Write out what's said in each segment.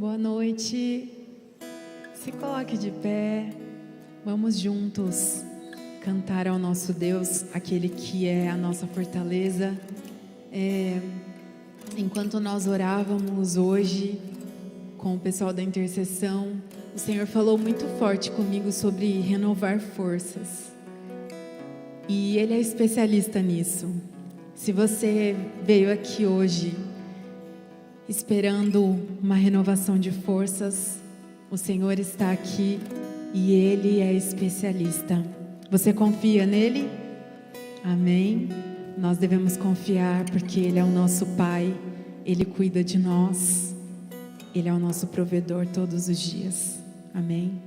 Boa noite. Se coloque de pé. Vamos juntos cantar ao nosso Deus, aquele que é a nossa fortaleza. Enquanto nós orávamos hoje com o pessoal da intercessão, o Senhor falou muito forte comigo sobre renovar forças. E Ele é especialista nisso. Se você veio aqui hoje esperando uma renovação de forças, o Senhor está aqui e Ele é especialista. Você confia nele? Amém? Nós devemos confiar porque Ele é o nosso Pai, Ele cuida de nós, Ele é o nosso provedor todos os dias. Amém?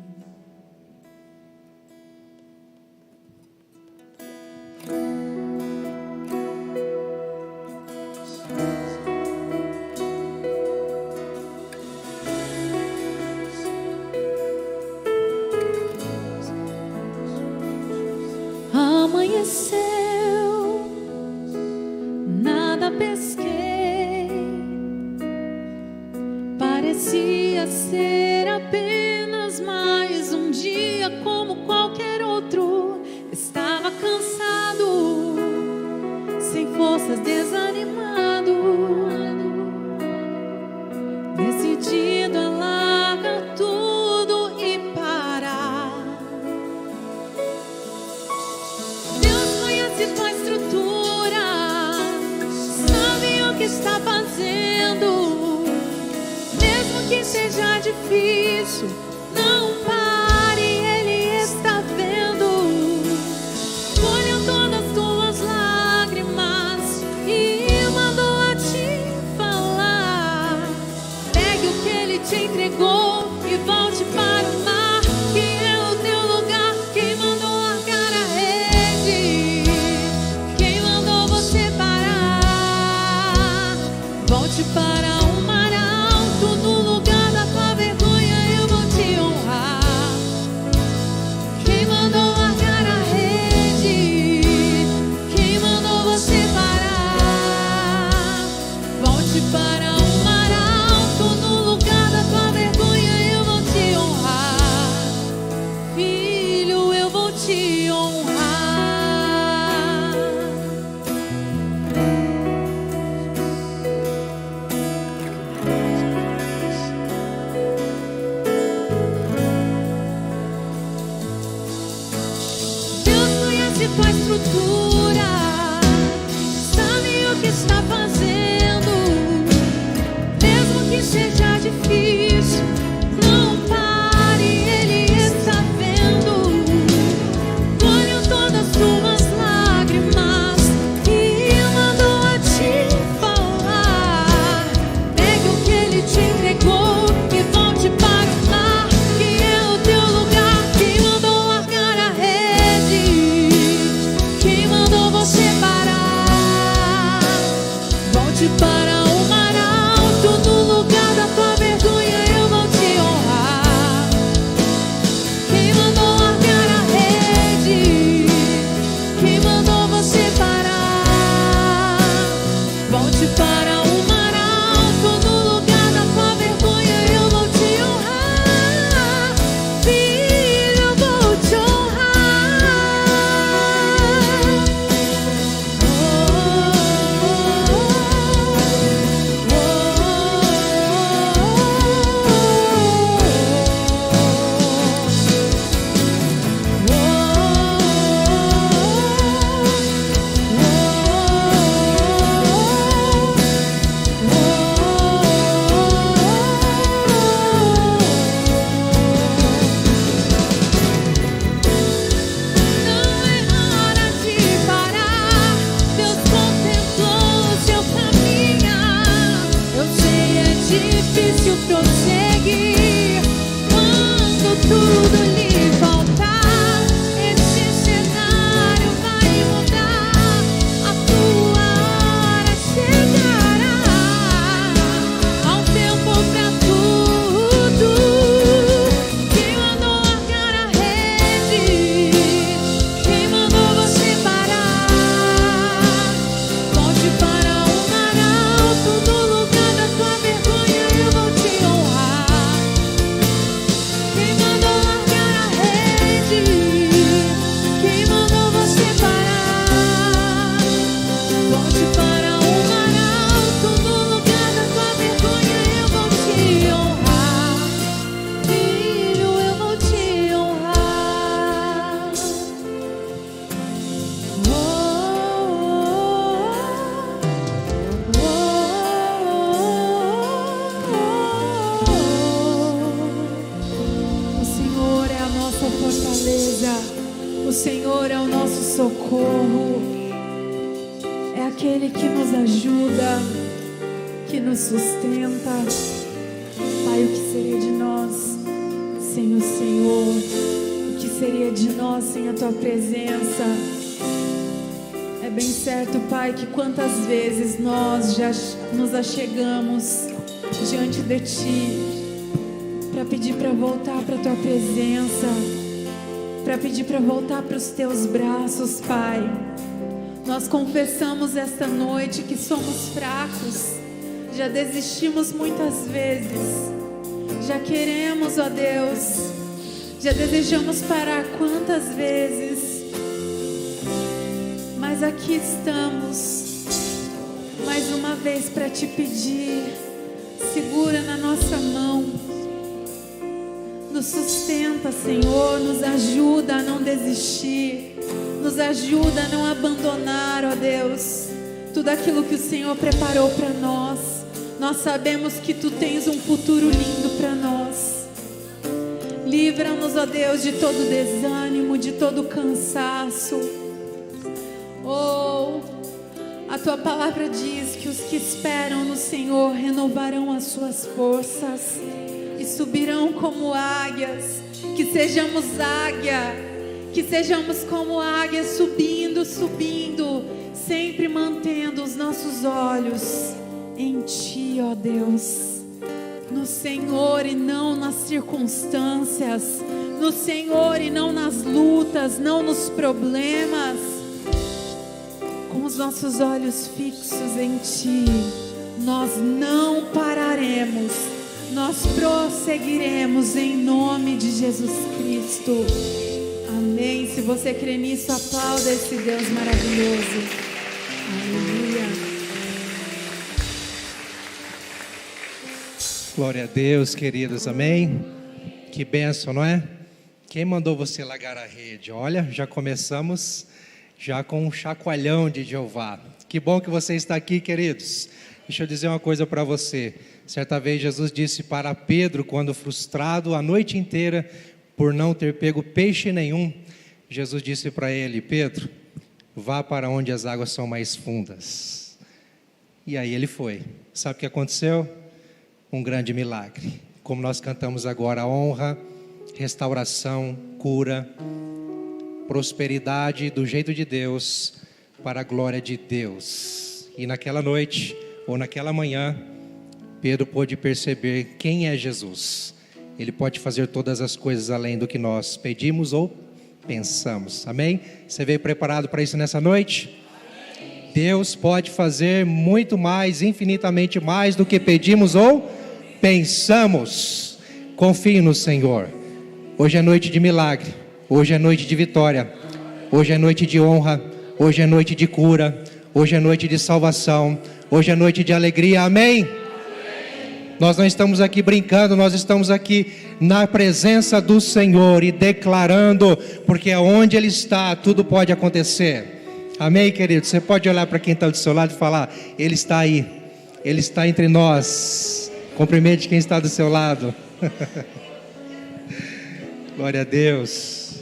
Amanheceu, nada pesquei, parecia ser apenas mais um dia como qualquer outro. Estava cansado, sem forças, desanimado, decidido a largar tudo e parar. Tua estrutura, sabe o que está fazendo, mesmo que seja difícil, não pare, Ele está vendo. Colheu todas as tuas lágrimas e mandou a te falar. Pegue o que Ele te entregou e volte para o mar, que é o teu lugar. Quem mandou largar a rede? Volte para o mar alto, no lugar da tua vergonha eu vou te honrar. Quem mandou largar a rede? Quem mandou você parar? Volte para o mar alto, no lugar da tua vergonha eu vou te honrar. Filho, eu vou te honrar. Tua estrutura, sabe o que está fazendo, mesmo que seja difícil, não pare, Ele está vendo. Colheu todas as tuas lágrimas e mandou a te falar. Pegue o que Ele te entregou e volte para o mar, que é o teu lugar. Quem mandou largar a rede? Quem mandou você parar? ajuda, que nos sustenta. Pai, o que seria de nós sem o Senhor? O que seria de nós sem a Tua presença? É bem certo, Pai, que quantas vezes nós já nos achegamos diante de Ti para pedir para voltar para a Tua presença, para pedir para voltar para os Teus braços, Pai. Nós confessamos esta noite que somos fracos, já desistimos muitas vezes, já queremos, ó Deus, já desejamos parar quantas vezes, mas aqui estamos, mais uma vez para Te pedir, segura na nossa mão, nos sustenta, Senhor, nos ajuda a não desistir, nos ajuda a não abandonar, ó Deus, tudo aquilo que o Senhor preparou para nós. Nós sabemos que Tu tens um futuro lindo para nós. Livra-nos, ó Deus, de todo desânimo, de todo cansaço. Oh, a Tua palavra diz que os que esperam no Senhor renovarão as suas forças e subirão como águias. Que sejamos águia, que sejamos como águia, subindo, subindo, sempre mantendo os nossos olhos em Ti, ó Deus, no Senhor e não nas circunstâncias, no Senhor e não nas lutas, não nos problemas. Com os nossos olhos fixos em Ti, nós não pararemos, nós prosseguiremos em nome de Jesus Cristo. Amém. Se você crê nisso, aplauda esse Deus maravilhoso. Aleluia. Glória a Deus, queridos, amém? Que bênção, não é? Quem mandou você largar a rede? Olha, já começamos já com um chacoalhão de Jeová. Que bom que você está aqui, queridos. Deixa eu dizer uma coisa para você. Certa vez Jesus disse para Pedro, quando frustrado a noite inteira por não ter pego peixe nenhum, Jesus disse para ele: Pedro, vá para onde as águas são mais fundas. E aí ele foi. Sabe o que aconteceu? Um grande milagre, como nós cantamos agora: honra, restauração, cura, prosperidade do jeito de Deus, para a glória de Deus. E naquela noite, ou naquela manhã, Pedro pôde perceber quem é Jesus. Ele pode fazer todas as coisas além do que nós pedimos ou pensamos, amém? Você veio preparado para isso nessa noite? Deus pode fazer muito mais, infinitamente mais do que pedimos ou pensamos. Confie no Senhor. Hoje é noite de milagre, hoje é noite de vitória, hoje é noite de honra, hoje é noite de cura, hoje é noite de salvação, hoje é noite de alegria, amém? Nós não estamos aqui brincando, nós estamos aqui na presença do Senhor e declarando, porque onde Ele está, tudo pode acontecer. Amém, querido? Você pode olhar para quem está do seu lado e falar: Ele está aí, Ele está entre nós. Cumprimente quem está do seu lado. Glória a Deus.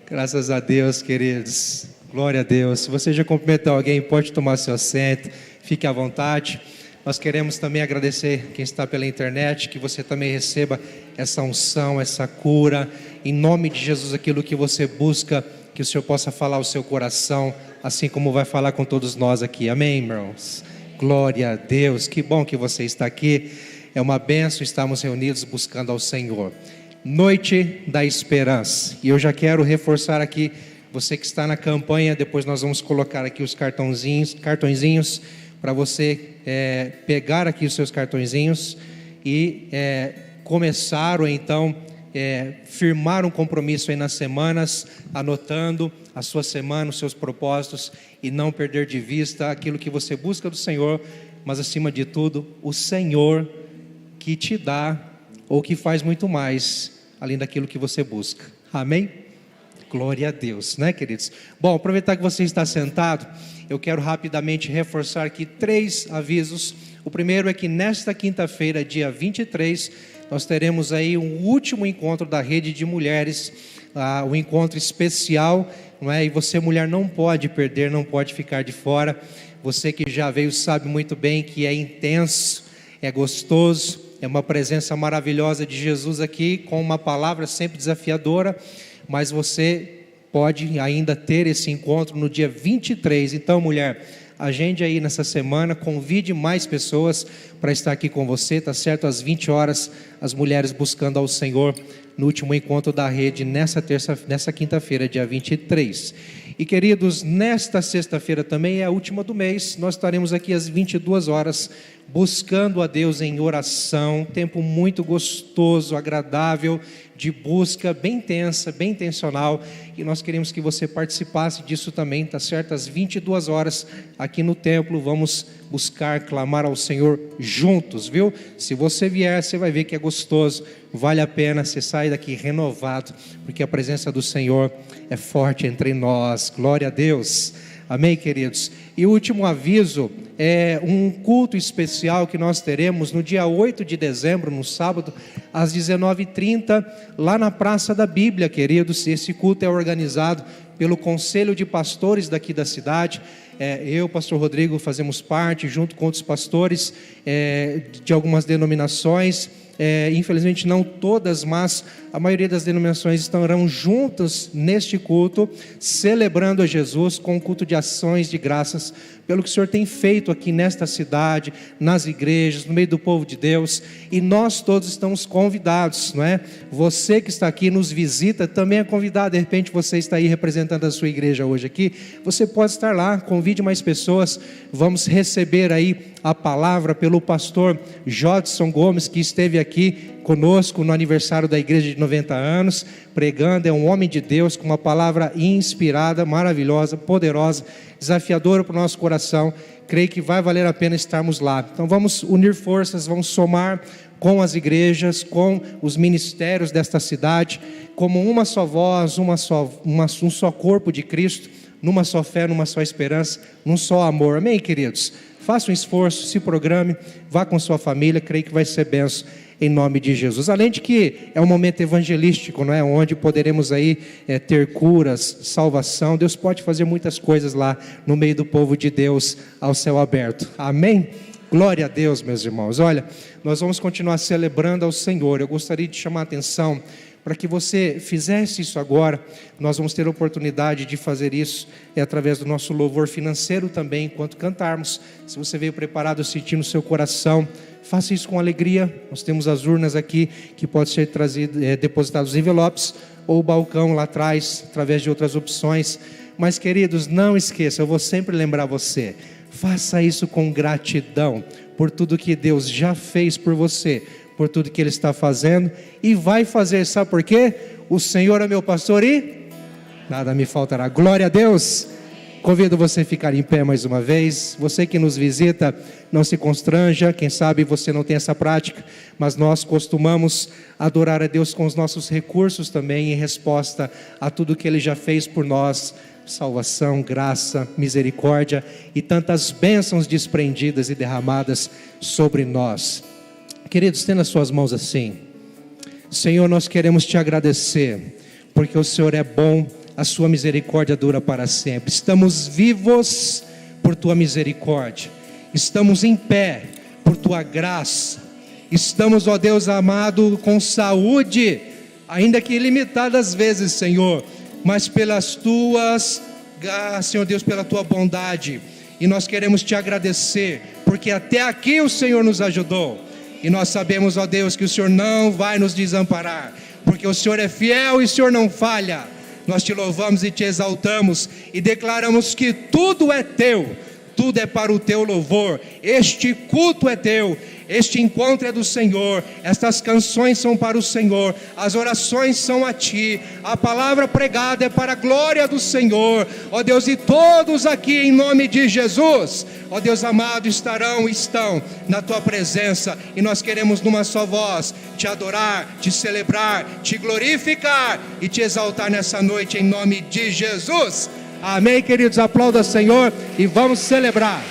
Graças a Deus, queridos. Glória a Deus. Se você já cumprimentou alguém, pode tomar seu assento. Fique à vontade. Nós queremos também agradecer quem está pela internet, que você também receba essa unção, essa cura. Em nome de Jesus, aquilo que você busca, que o Senhor possa falar ao seu coração, assim como vai falar com todos nós aqui. Amém, irmãos? Glória a Deus. Que bom que você está aqui. É uma bênção estarmos reunidos buscando ao Senhor. Noite da esperança. E eu já quero reforçar aqui, você que está na campanha, depois nós vamos colocar aqui os cartõezinhos para você pegar aqui os seus cartõezinhos e começar ou então firmar um compromisso aí nas semanas, anotando a sua semana, os seus propósitos, e não perder de vista aquilo que você busca do Senhor, mas acima de tudo, o Senhor que te dá ou que faz muito mais além daquilo que você busca. Amém? Glória a Deus, né, queridos? Bom, aproveitar que você está sentado, eu quero rapidamente reforçar aqui 3 avisos. O primeiro é que nesta quinta-feira, dia 23, nós teremos aí um último encontro da rede de mulheres um encontro especial, não é? E você, mulher, não pode perder, não pode ficar de fora. Você que já veio sabe muito bem que é intenso, é gostoso, é uma presença maravilhosa de Jesus aqui, com uma palavra sempre desafiadora, mas você pode ainda ter esse encontro no dia 23. Então, mulher, agende aí nessa semana, convide mais pessoas para estar aqui com você, tá certo? Às 20 horas, as mulheres buscando ao Senhor, no último encontro da rede, nessa quinta-feira, dia 23. E queridos, nesta sexta-feira também é a última do mês, nós estaremos aqui às 22 horas, buscando a Deus em oração, tempo muito gostoso, agradável, de busca bem intensa, bem intencional, e nós queremos que você participasse disso também, tá certo? Às 22 horas, aqui no templo, vamos buscar, clamar ao Senhor juntos, viu? Se você vier, você vai ver que é gostoso, vale a pena, você sai daqui renovado, porque a presença do Senhor é forte entre nós, glória a Deus. Amém, queridos? E o último aviso é um culto especial que nós teremos no dia 8 de dezembro, no sábado, às 19h30, lá na Praça da Bíblia, queridos. Esse culto é organizado pelo Conselho de Pastores daqui da cidade. Eu, pastor Rodrigo, fazemos parte, junto com outros pastores de algumas denominações. Infelizmente não todas, mas a maioria das denominações estarão juntas neste culto, celebrando a Jesus com um culto de ações de graças, pelo que o Senhor tem feito aqui nesta cidade, nas igrejas, no meio do povo de Deus, e nós todos estamos convidados, não é? Você que está aqui, nos visita, também é convidado. De repente você está aí representando a sua igreja hoje aqui, você pode estar lá, convide mais pessoas. Vamos receber aí a palavra pelo pastor Jodson Gomes, que esteve aqui conosco no aniversário da igreja de 90 anos, pregando. É um homem de Deus com uma palavra inspirada, maravilhosa, poderosa, desafiadora para o nosso coração. Creio que vai valer a pena estarmos lá. Então vamos unir forças, vamos somar com as igrejas, com os ministérios desta cidade, como uma só voz, um só corpo de Cristo, numa só fé, numa só esperança, num só amor. Amém, queridos? Faça um esforço, se programe, vá com sua família, creio que vai ser benção em nome de Jesus. Além de que é um momento evangelístico, não é? Onde poderemos aí ter curas, salvação. Deus pode fazer muitas coisas lá no meio do povo de Deus, ao céu aberto. Amém? Glória a Deus, meus irmãos. Olha, nós vamos continuar celebrando ao Senhor. Eu gostaria de chamar a atenção para que você fizesse isso agora. Nós vamos ter a oportunidade de fazer isso através do nosso louvor financeiro também, enquanto cantarmos. Se você veio preparado, sentindo o seu coração, faça isso com alegria. Nós temos as urnas aqui, que pode ser depositados os envelopes, ou o balcão lá atrás, através de outras opções. Mas, queridos, não esqueça, eu vou sempre lembrar você, faça isso com gratidão, por tudo que Deus já fez por você, por tudo que Ele está fazendo, e vai fazer. Sabe por quê? O Senhor é meu pastor e nada me faltará. Glória a Deus. Convido você a ficar em pé mais uma vez. Você que nos visita, não se constranja. Quem sabe você não tem essa prática, mas nós costumamos adorar a Deus com os nossos recursos também, em resposta a tudo que Ele já fez por nós. Salvação, graça, misericórdia e tantas bênçãos desprendidas e derramadas sobre nós. Queridos, tendo as suas mãos assim. Senhor, nós queremos te agradecer, porque o Senhor é bom, a sua misericórdia dura para sempre. Estamos vivos por tua misericórdia, estamos em pé por tua graça, estamos, ó Deus amado, com saúde, ainda que ilimitadas vezes, Senhor, mas pelas tuas, Senhor Deus, pela tua bondade, e nós queremos te agradecer, porque até aqui o Senhor nos ajudou. E nós sabemos, ó Deus, que o Senhor não vai nos desamparar, porque o Senhor é fiel e o Senhor não falha. Nós te louvamos e te exaltamos e declaramos que tudo é teu, tudo é para o teu louvor. Este culto é teu, este encontro é do Senhor, estas canções são para o Senhor, as orações são a ti, a palavra pregada é para a glória do Senhor, ó Deus, e todos aqui em nome de Jesus, ó Deus amado, estão na tua presença, e nós queremos numa só voz te adorar, te celebrar, te glorificar e te exaltar nessa noite em nome de Jesus. Amém, queridos? Aplauda o Senhor e vamos celebrar.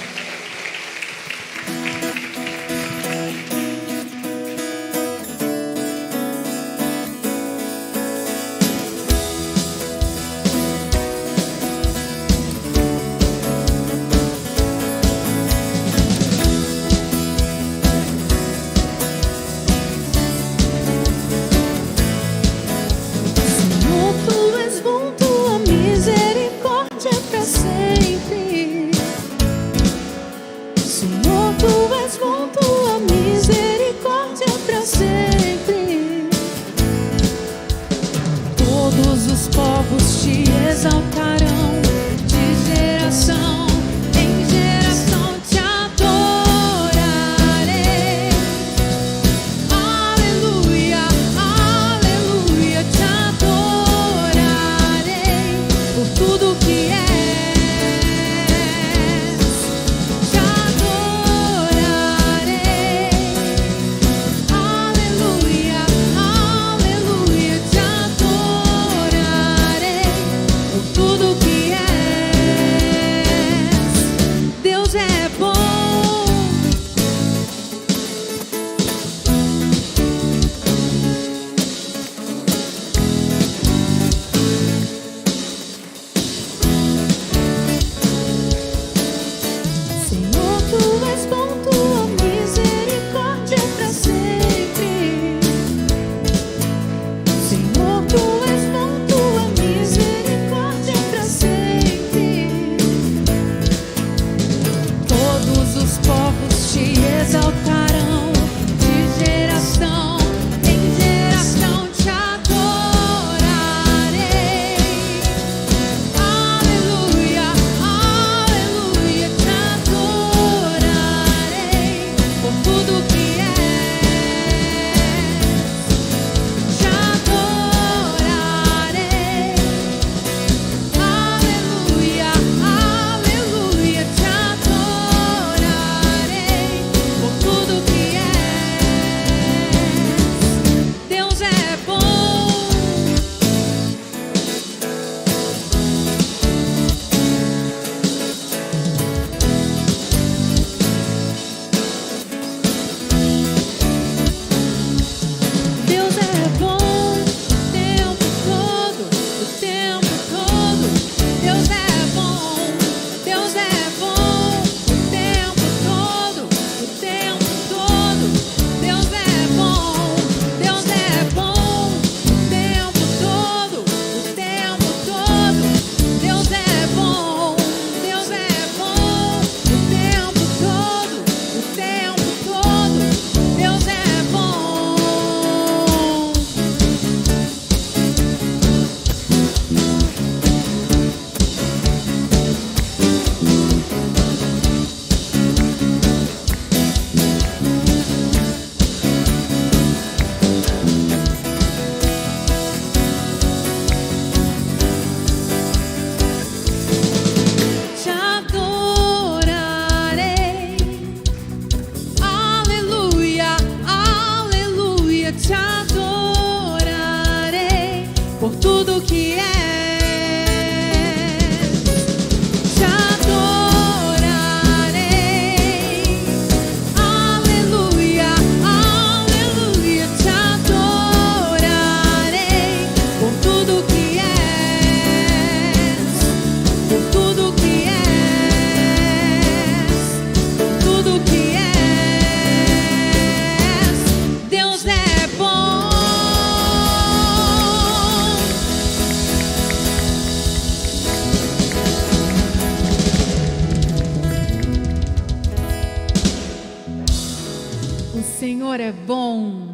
Senhor é bom.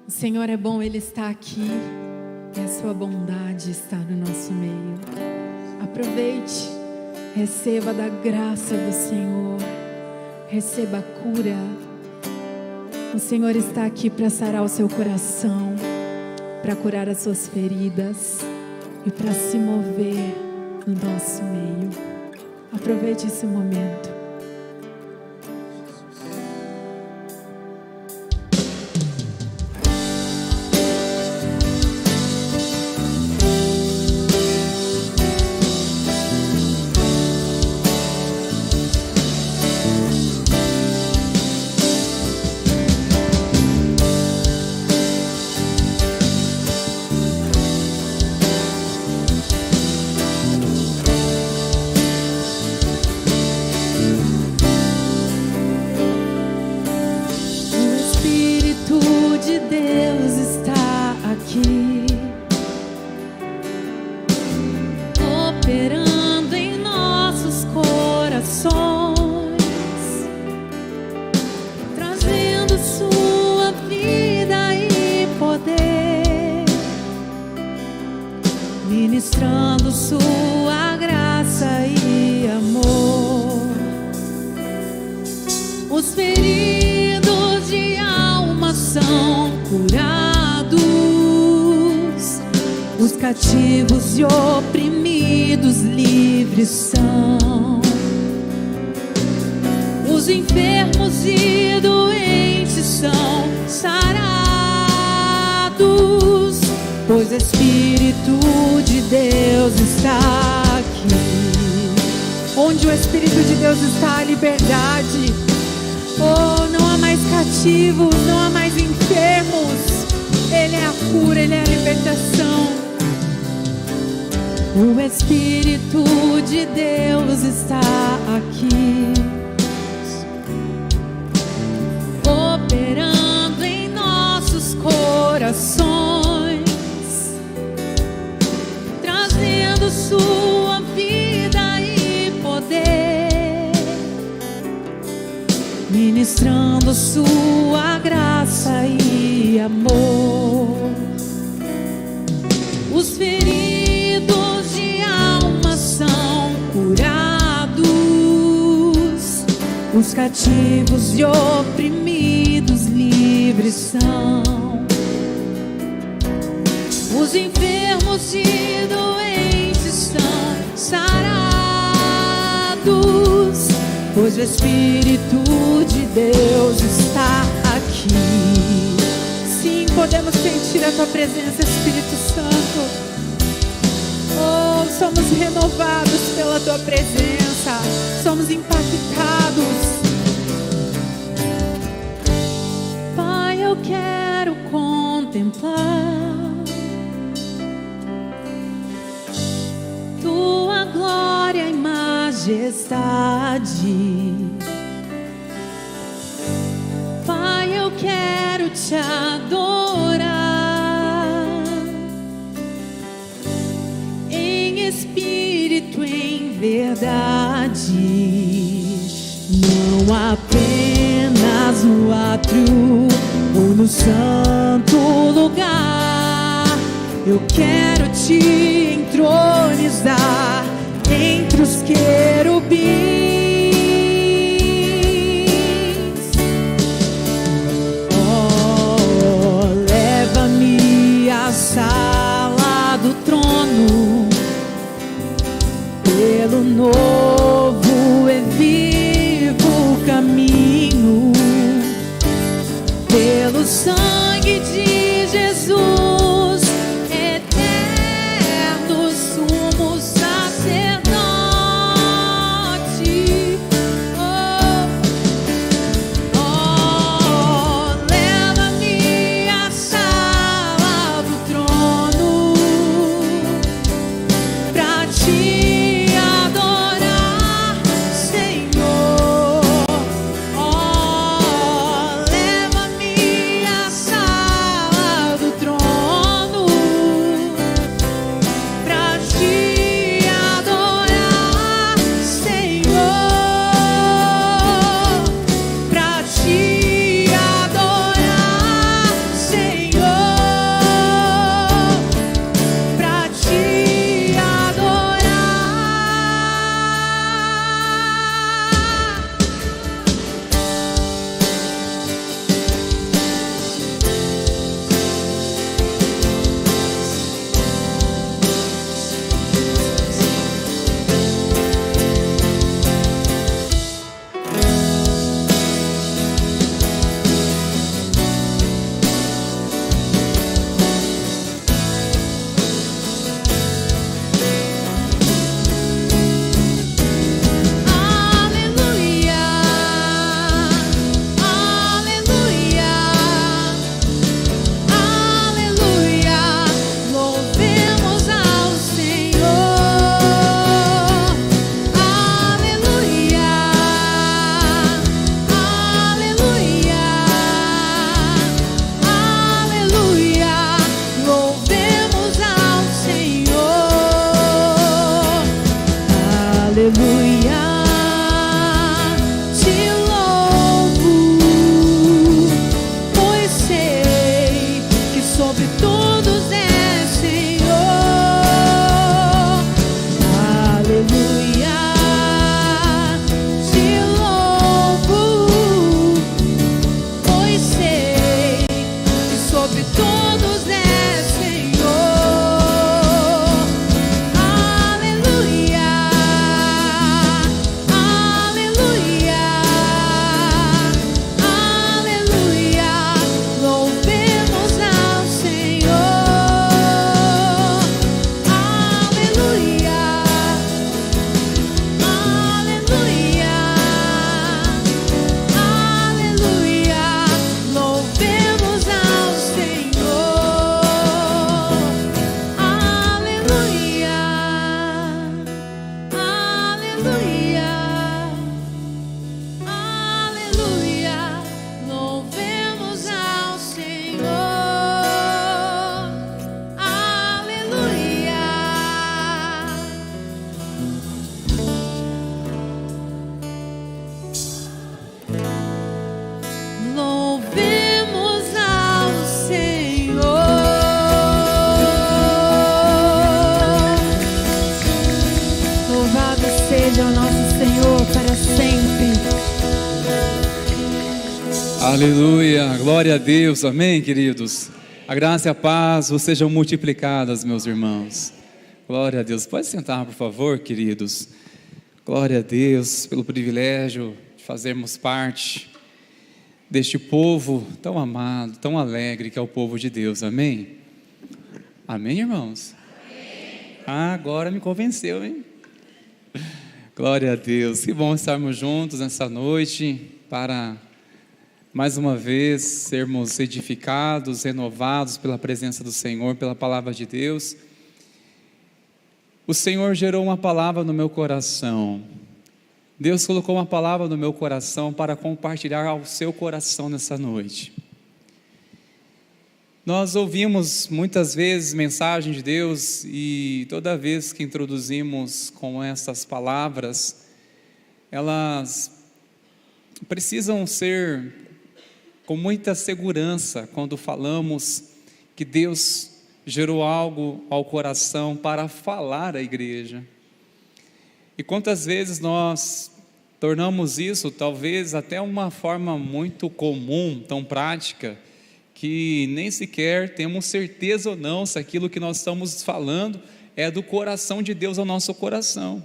O Senhor é bom, Ele está aqui. E a sua bondade está no nosso meio. Aproveite, receba da graça do Senhor. Receba a cura. O Senhor está aqui para sarar o seu coração, para curar as suas feridas e para se mover no nosso meio. Aproveite esse momento. Operando em nossos corações, trazendo sua vida e poder, ministrando sua graça e amor. Os feridos de alma são curados, os cativos e oprimidos livres são, os enfermos e doentes são sarados, pois o Espírito de Deus está aqui. Onde o Espírito de Deus está, a liberdade. Oh, não há mais cativos, não há mais enfermos. Ele é a cura, Ele é a libertação. O Espírito de Deus está aqui, operando em nossos corações, trazendo sua vida e poder, ministrando sua graça e amor. Os feridos de alma são curados, os cativos e oprimidos livres são, os enfermos e doentes são sarados, pois o Espírito de Deus está aqui. Sim, podemos sentir a Tua presença, Espírito Santo. Oh, somos renovados pela Tua presença, somos impactados. Pai, eu quero contemplar Tua glória e majestade. Pai, eu quero Te adorar em espírito, em verdade, não apenas no átrio ou no santo lugar. Eu quero Te entronizar entre os querubins. Sala do trono, pelo novo e vivo caminho, pelo sangue de Jesus, eterno sumo sacerdote. Leva-me à sala do trono pra Te adorar, Senhor. Leva-me à sala do trono Aleluia, glória a Deus, amém, queridos. A graça e a paz vos sejam multiplicadas, meus irmãos. Glória a Deus. Pode sentar, por favor, queridos. Glória a Deus pelo privilégio de fazermos parte deste povo tão amado, tão alegre que é o povo de Deus, amém? Amém, irmãos? Amém. Ah, agora me convenceu, hein? Glória a Deus, que bom estarmos juntos nessa noite para mais uma vez sermos edificados, renovados pela presença do Senhor, pela palavra de Deus. O Senhor gerou uma palavra no meu coração. Deus colocou uma palavra no meu coração para compartilhar ao seu coração nessa noite. Nós ouvimos muitas vezes mensagem de Deus e toda vez que introduzimos com essas palavras, elas precisam ser com muita segurança quando falamos que Deus gerou algo ao coração para falar à igreja. E quantas vezes nós tornamos isso talvez até uma forma muito comum, tão prática, que nem sequer temos certeza ou não se aquilo que nós estamos falando é do coração de Deus ao nosso coração.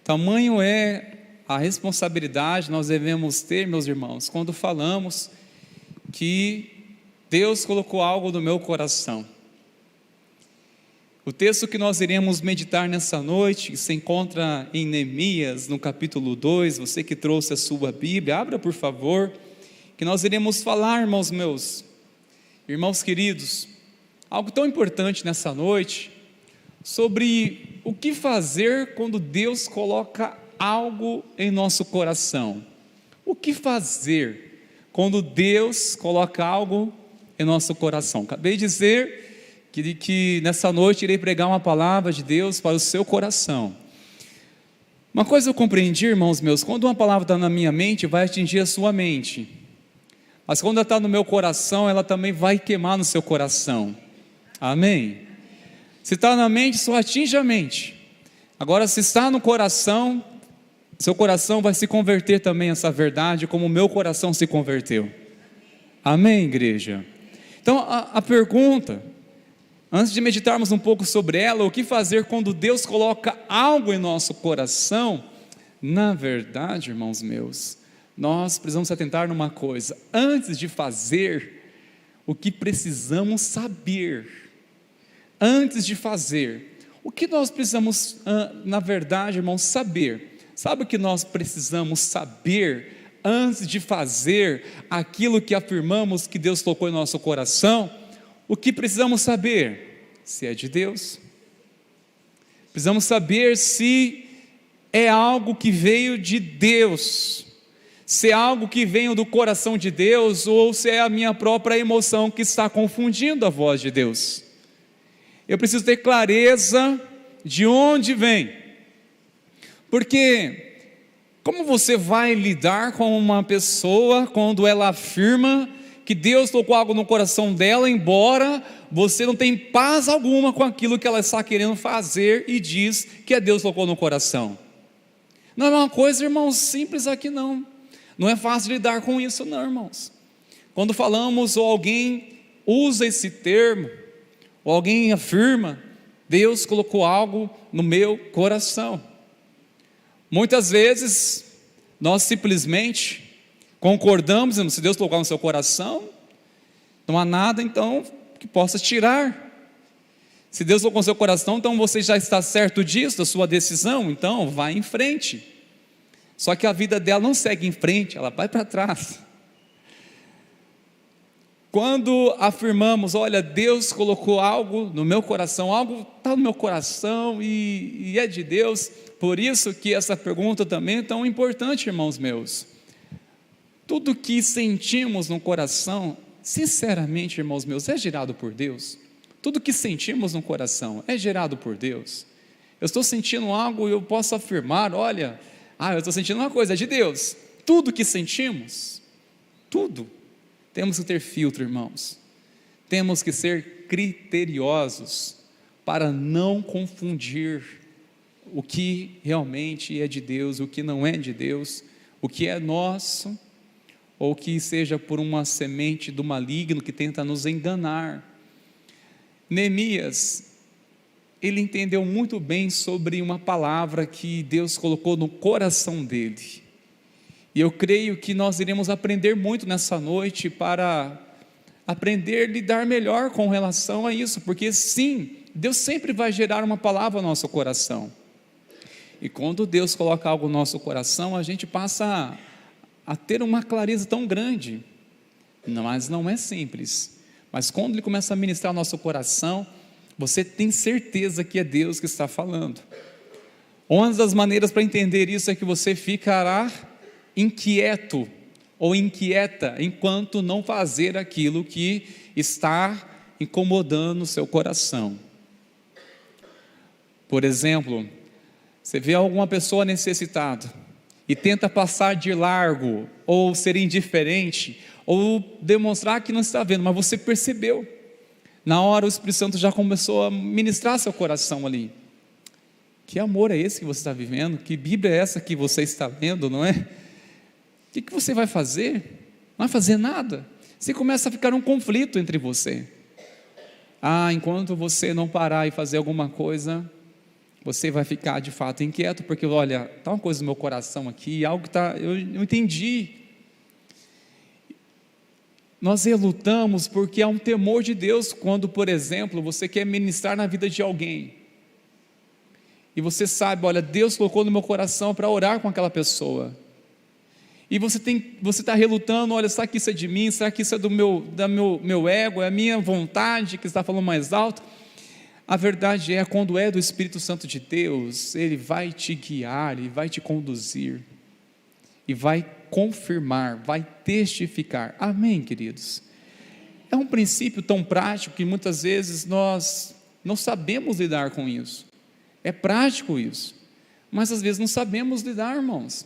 Tamanho é a responsabilidade nós devemos ter, meus irmãos, quando falamos que Deus colocou algo no meu coração. O texto que nós iremos meditar nessa noite, que se encontra em Neemias, no capítulo 2, você que trouxe a sua Bíblia, abra por favor, que nós iremos falar, irmãos meus, irmãos queridos, algo tão importante nessa noite, sobre o que fazer quando Deus coloca algo em nosso coração. O que fazer quando Deus coloca algo em nosso coração? Acabei de dizer que nessa noite irei pregar uma palavra de Deus para o seu coração. Uma coisa eu compreendi, irmãos meus, quando uma palavra está na minha mente, vai atingir a sua mente, mas quando ela está no meu coração, ela também vai queimar no seu coração, amém? Se está na mente, só atinge a mente. Agora, se está no coração, seu coração vai se converter também a essa verdade, como o meu coração se converteu, amém, igreja? Então, a pergunta, antes de meditarmos um pouco sobre ela, o que fazer quando Deus coloca algo em nosso coração? Na verdade, irmãos meus, nós precisamos se atentar numa coisa: antes de fazer, o que precisamos saber. Antes de fazer, o que nós precisamos, na verdade, irmãos, saber? Sabe o que nós precisamos saber antes de fazer aquilo que afirmamos que Deus colocou em nosso coração? O que precisamos saber? Se é de Deus. Precisamos saber se é algo que veio de Deus, se é algo que veio do coração de Deus, ou se é a minha própria emoção que está confundindo a voz de Deus. Eu preciso ter clareza de onde vem, porque como você vai lidar com uma pessoa quando ela afirma que Deus colocou algo no coração dela, embora você não tenha paz alguma com aquilo que ela está querendo fazer e diz que é Deus que colocou no coração? Não é uma coisa, irmãos, simples aqui não. Não é fácil lidar com isso não, irmãos. Quando falamos ou alguém usa esse termo, ou alguém afirma, Deus colocou algo no meu coração. Muitas vezes nós simplesmente concordamos, se Deus colocar no seu coração, não há nada então que possa tirar. Se Deus colocou no seu coração, então você já está certo disso, da sua decisão, então vai em frente. Só que a vida dela não segue em frente, ela vai para trás. Quando afirmamos, olha, Deus colocou algo no meu coração, algo está no meu coração e é de Deus, por isso que essa pergunta também é tão importante, irmãos meus. Tudo que sentimos no coração, sinceramente, irmãos meus, é gerado por Deus? Tudo que sentimos no coração é gerado por Deus? Eu estou sentindo algo e eu posso afirmar, olha, eu estou sentindo uma coisa, é de Deus. Tudo que sentimos, tudo. Temos que ter filtro, irmãos. Temos que ser criteriosos para não confundir o que realmente é de Deus, o que não é de Deus, o que é nosso, ou que seja por uma semente do maligno que tenta nos enganar. Neemias, ele entendeu muito bem sobre uma palavra que Deus colocou no coração dele, e eu creio que nós iremos aprender muito nessa noite para aprender a lidar melhor com relação a isso, porque sim, Deus sempre vai gerar uma palavra no nosso coração, e quando Deus coloca algo no nosso coração, a gente passa a ter uma clareza tão grande, mas não é simples, mas quando Ele começa a ministrar o nosso coração, você tem certeza que é Deus que está falando. Uma das maneiras para entender isso é que você ficará inquieto ou inquieta enquanto não fazer aquilo que está incomodando o seu coração. Por exemplo, você vê alguma pessoa necessitada e tenta passar de largo, ou ser indiferente, ou demonstrar que não está vendo, mas você percebeu. Na hora o Espírito Santo já começou a ministrar seu coração ali. Que amor é esse que você está vivendo? Que Bíblia é essa que você está lendo, não é? O que você vai fazer? Não vai fazer nada. Você começa a ficar um conflito entre você. Enquanto você não parar e fazer alguma coisa, você vai ficar de fato inquieto, porque olha, está uma coisa no meu coração aqui, algo que eu não entendi. Nós relutamos porque há um temor de Deus quando, por exemplo, você quer ministrar na vida de alguém, e você sabe, olha, Deus colocou no meu coração para orar com aquela pessoa, e você está relutando, olha, será que isso é de mim, será que isso é do meu ego, é a minha vontade que está falando mais alto? A verdade é, quando é do Espírito Santo de Deus, Ele vai te guiar, Ele vai te conduzir, e vai confirmar, vai testificar. Amém, queridos? É um princípio tão prático que muitas vezes nós não sabemos lidar com isso. É prático isso, mas às vezes não sabemos lidar, irmãos.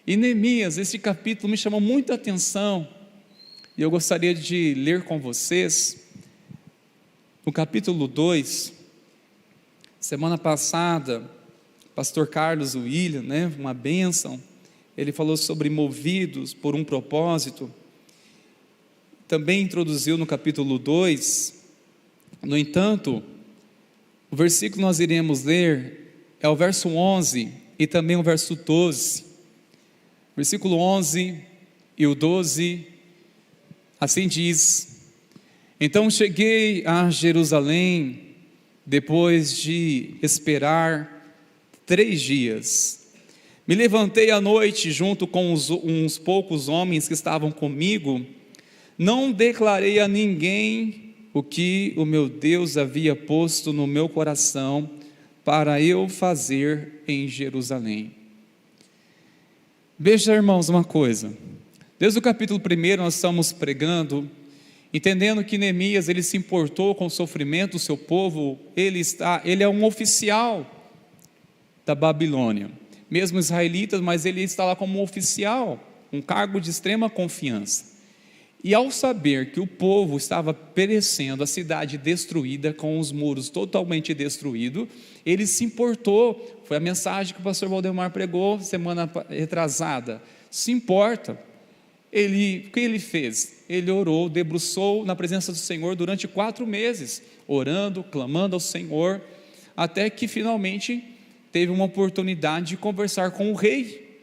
E Neemias, esse capítulo me chamou muita atenção, e eu gostaria de ler com vocês, no capítulo 2, semana passada, pastor Carlos William, uma bênção, ele falou sobre movidos por um propósito, também introduziu no capítulo 2, no entanto, o versículo que nós iremos ler é o verso 11 e também o verso 12, versículo 11 e o 12, assim diz: então cheguei a Jerusalém, depois de esperar 3 dias, me levantei à noite junto com uns poucos homens que estavam comigo, não declarei a ninguém o que o meu Deus havia posto no meu coração para eu fazer em Jerusalém. Veja, irmãos, uma coisa, desde o capítulo 1 nós estamos pregando, entendendo que Neemias, ele se importou com o sofrimento do seu povo, ele é um oficial da Babilônia, mesmo israelitas, mas ele está lá como um oficial, um cargo de extrema confiança, e ao saber que o povo estava perecendo, a cidade destruída, com os muros totalmente destruídos, ele se importou. Foi a mensagem que o pastor Valdemar pregou semana retrasada, se importa. O que ele fez? Ele orou, debruçou na presença do Senhor durante 4 meses, orando, clamando ao Senhor, até que finalmente teve uma oportunidade de conversar com o rei,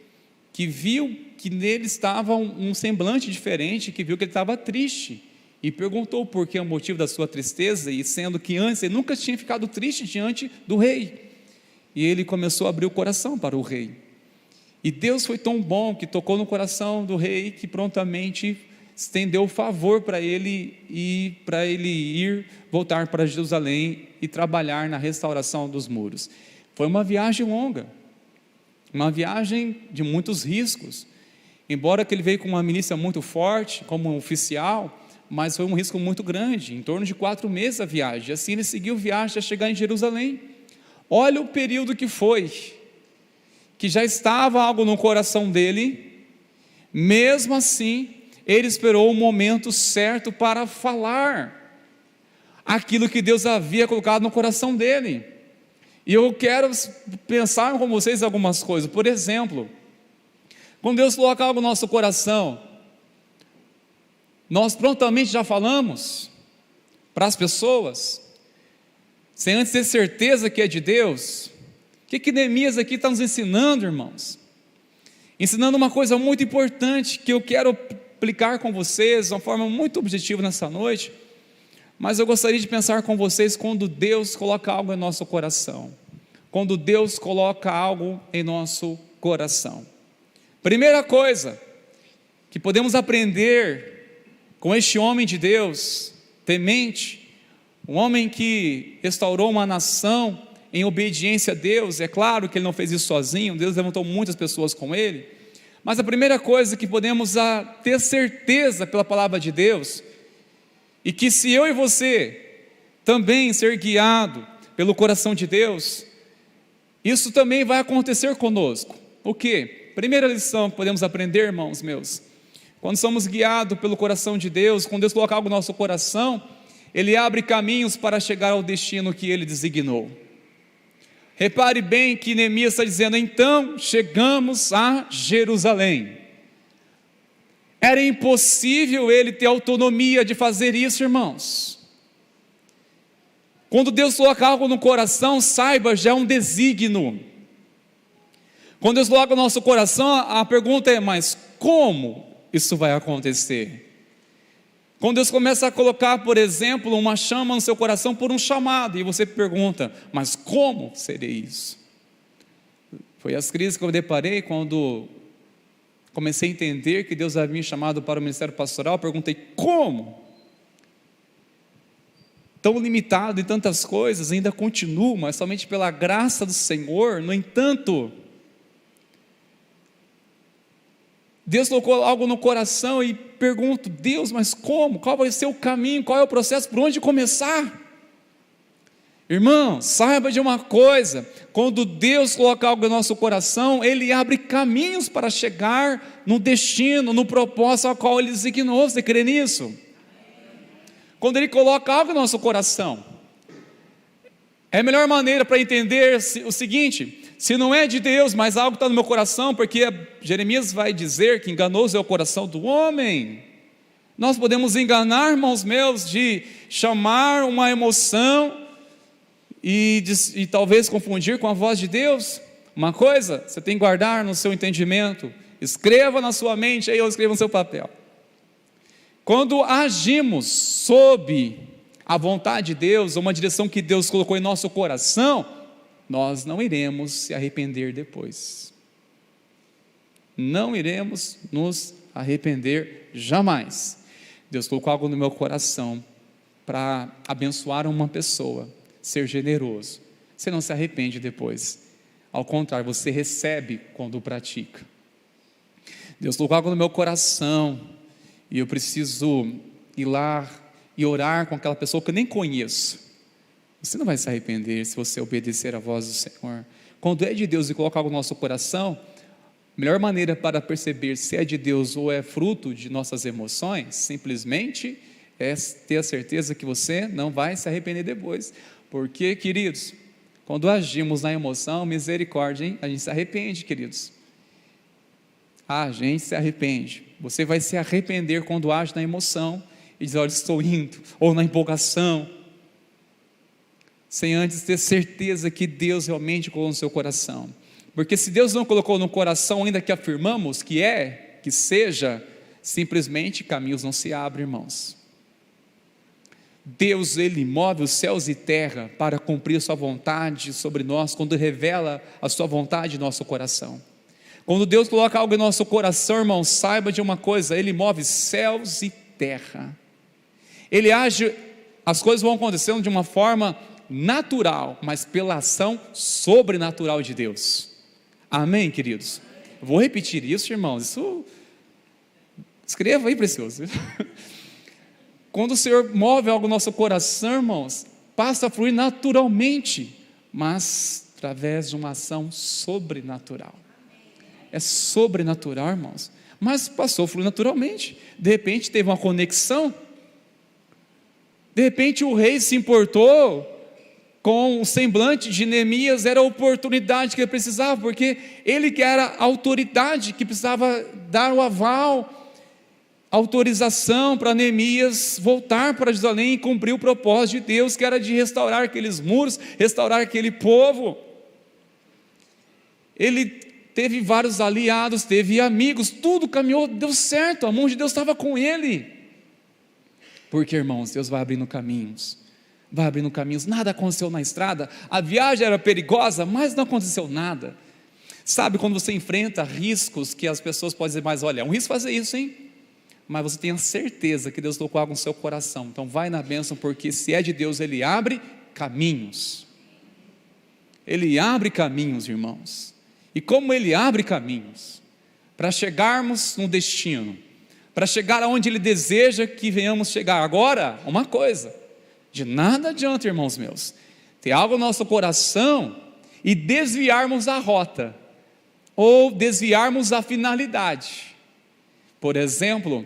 que viu que nele estava um semblante diferente, que viu que ele estava triste, e perguntou por que o motivo da sua tristeza, e sendo que antes ele nunca tinha ficado triste diante do rei, e ele começou a abrir o coração para o rei, e Deus foi tão bom que tocou no coração do rei, que prontamente estendeu o favor para ele, e para ele voltar para Jerusalém e trabalhar na restauração dos muros. Foi uma viagem longa, uma viagem de muitos riscos, embora que ele veio com uma milícia muito forte, como um oficial, mas foi um risco muito grande, em torno de 4 meses a viagem. Assim ele seguiu a viagem até chegar em Jerusalém. Olha o período que foi, que já estava algo no coração dele, mesmo assim, ele esperou o momento certo para falar aquilo que Deus havia colocado no coração dele. E eu quero pensar com vocês algumas coisas. Por exemplo, quando Deus coloca algo no nosso coração, nós prontamente já falamos para as pessoas, sem antes ter certeza que é de Deus. O que Neemias aqui está nos ensinando, irmãos? Ensinando uma coisa muito importante que eu quero aplicar com vocês de uma forma muito objetiva nessa noite, mas eu gostaria de pensar com vocês quando Deus coloca algo em nosso coração. Quando Deus coloca algo em nosso coração. Primeira coisa que podemos aprender com este homem de Deus, temente, um homem que restaurou uma nação em obediência a Deus. É claro que ele não fez isso sozinho, Deus levantou muitas pessoas com ele, mas a primeira coisa que podemos ter certeza pela palavra de Deus, e que se eu e você também ser guiado pelo coração de Deus, isso também vai acontecer conosco. O quê? Primeira lição que podemos aprender, irmãos meus, quando somos guiados pelo coração de Deus, quando Deus coloca algo no nosso coração, Ele abre caminhos para chegar ao destino que Ele designou. Repare bem que Neemias está dizendo: então chegamos a Jerusalém. Era impossível ele ter autonomia de fazer isso, irmãos. Quando Deus coloca algo no coração, saiba, já é um desígnio. Quando Deus coloca no nosso coração, a pergunta é: mas como isso vai acontecer? Quando Deus começa a colocar, por exemplo, uma chama no seu coração por um chamado, e você pergunta: mas como seria isso? Foi as crises que eu deparei quando comecei a entender que Deus havia me chamado para o ministério pastoral. Eu perguntei: como? Tão limitado em tantas coisas, ainda continuo, mas somente pela graça do Senhor. No entanto, Deus colocou algo no coração e pergunto: Deus, mas como? Qual vai ser o caminho? Qual é o processo? Por onde começar? Irmão, saiba de uma coisa: quando Deus coloca algo no nosso coração, Ele abre caminhos para chegar no destino, no propósito ao qual Ele designou. Você crê nisso? Quando Ele coloca algo no nosso coração, é a melhor maneira para entender o seguinte: se não é de Deus, mas algo está no meu coração, porque Jeremias vai dizer que enganoso é o coração do homem. Nós podemos enganar, irmãos meus, de chamar uma emoção e talvez confundir com a voz de Deus. Uma coisa você tem que guardar no seu entendimento, escreva na sua mente, aí eu escrevo no seu papel. Quando agimos sob a vontade de Deus, uma direção que Deus colocou em nosso coração, nós não iremos se arrepender depois. Não iremos nos arrepender jamais. Deus colocou algo no meu coração para abençoar uma pessoa, ser generoso. Você não se arrepende depois. Ao contrário, você recebe quando pratica. Deus colocou algo no meu coração e eu preciso ir lá e orar com aquela pessoa que eu nem conheço. Você não vai se arrepender se você obedecer à voz do Senhor. Quando é de Deus e coloca algo no nosso coração, a melhor maneira para perceber se é de Deus ou é fruto de nossas emoções, simplesmente é ter a certeza que você não vai se arrepender depois. Porque, queridos, quando agimos na emoção, misericórdia, hein? A gente se arrepende, queridos. A gente se arrepende. Você vai se arrepender quando age na emoção e diz: olha, estou indo, ou na empolgação, sem antes ter certeza que Deus realmente colocou no seu coração. Porque se Deus não colocou no coração, ainda que afirmamos que seja, simplesmente caminhos não se abrem, irmãos. Deus, Ele move os céus e terra para cumprir a sua vontade sobre nós, quando revela a sua vontade em nosso coração. Quando Deus coloca algo em nosso coração, irmão, saiba de uma coisa: Ele move céus e terra. Ele age, as coisas vão acontecendo de uma forma natural, mas pela ação sobrenatural de Deus. Amém, queridos? Eu vou repetir isso, irmãos, isso, escreva aí, precioso. Quando o Senhor move algo no nosso coração, irmãos, passa a fluir naturalmente, mas através de uma ação sobrenatural. É sobrenatural, irmãos, mas passou a fluir naturalmente. De repente teve uma conexão, de repente o rei se importou com o semblante de Neemias, era a oportunidade que ele precisava, porque ele que era a autoridade que precisava dar o aval autorização para Neemias voltar para Jerusalém e cumprir o propósito de Deus, que era de restaurar aqueles muros, restaurar aquele povo. Ele teve vários aliados, teve amigos, tudo caminhou, deu certo, a mão de Deus estava com ele. Porque, irmãos, Deus vai abrindo caminhos, nada aconteceu na estrada, a viagem era perigosa, mas não aconteceu nada. Sabe, quando você enfrenta riscos que as pessoas podem dizer, mas olha, é um risco fazer isso, hein? Mas você tem a certeza que Deus colocou algo no seu coração, então vai na bênção, porque se é de Deus, Ele abre caminhos. Ele abre caminhos, irmãos. E como Ele abre caminhos, para chegarmos no destino, para chegar aonde Ele deseja que venhamos chegar. Agora, uma coisa, de nada adianta, irmãos meus, ter algo no nosso coração e desviarmos a rota, ou desviarmos a finalidade. Por exemplo,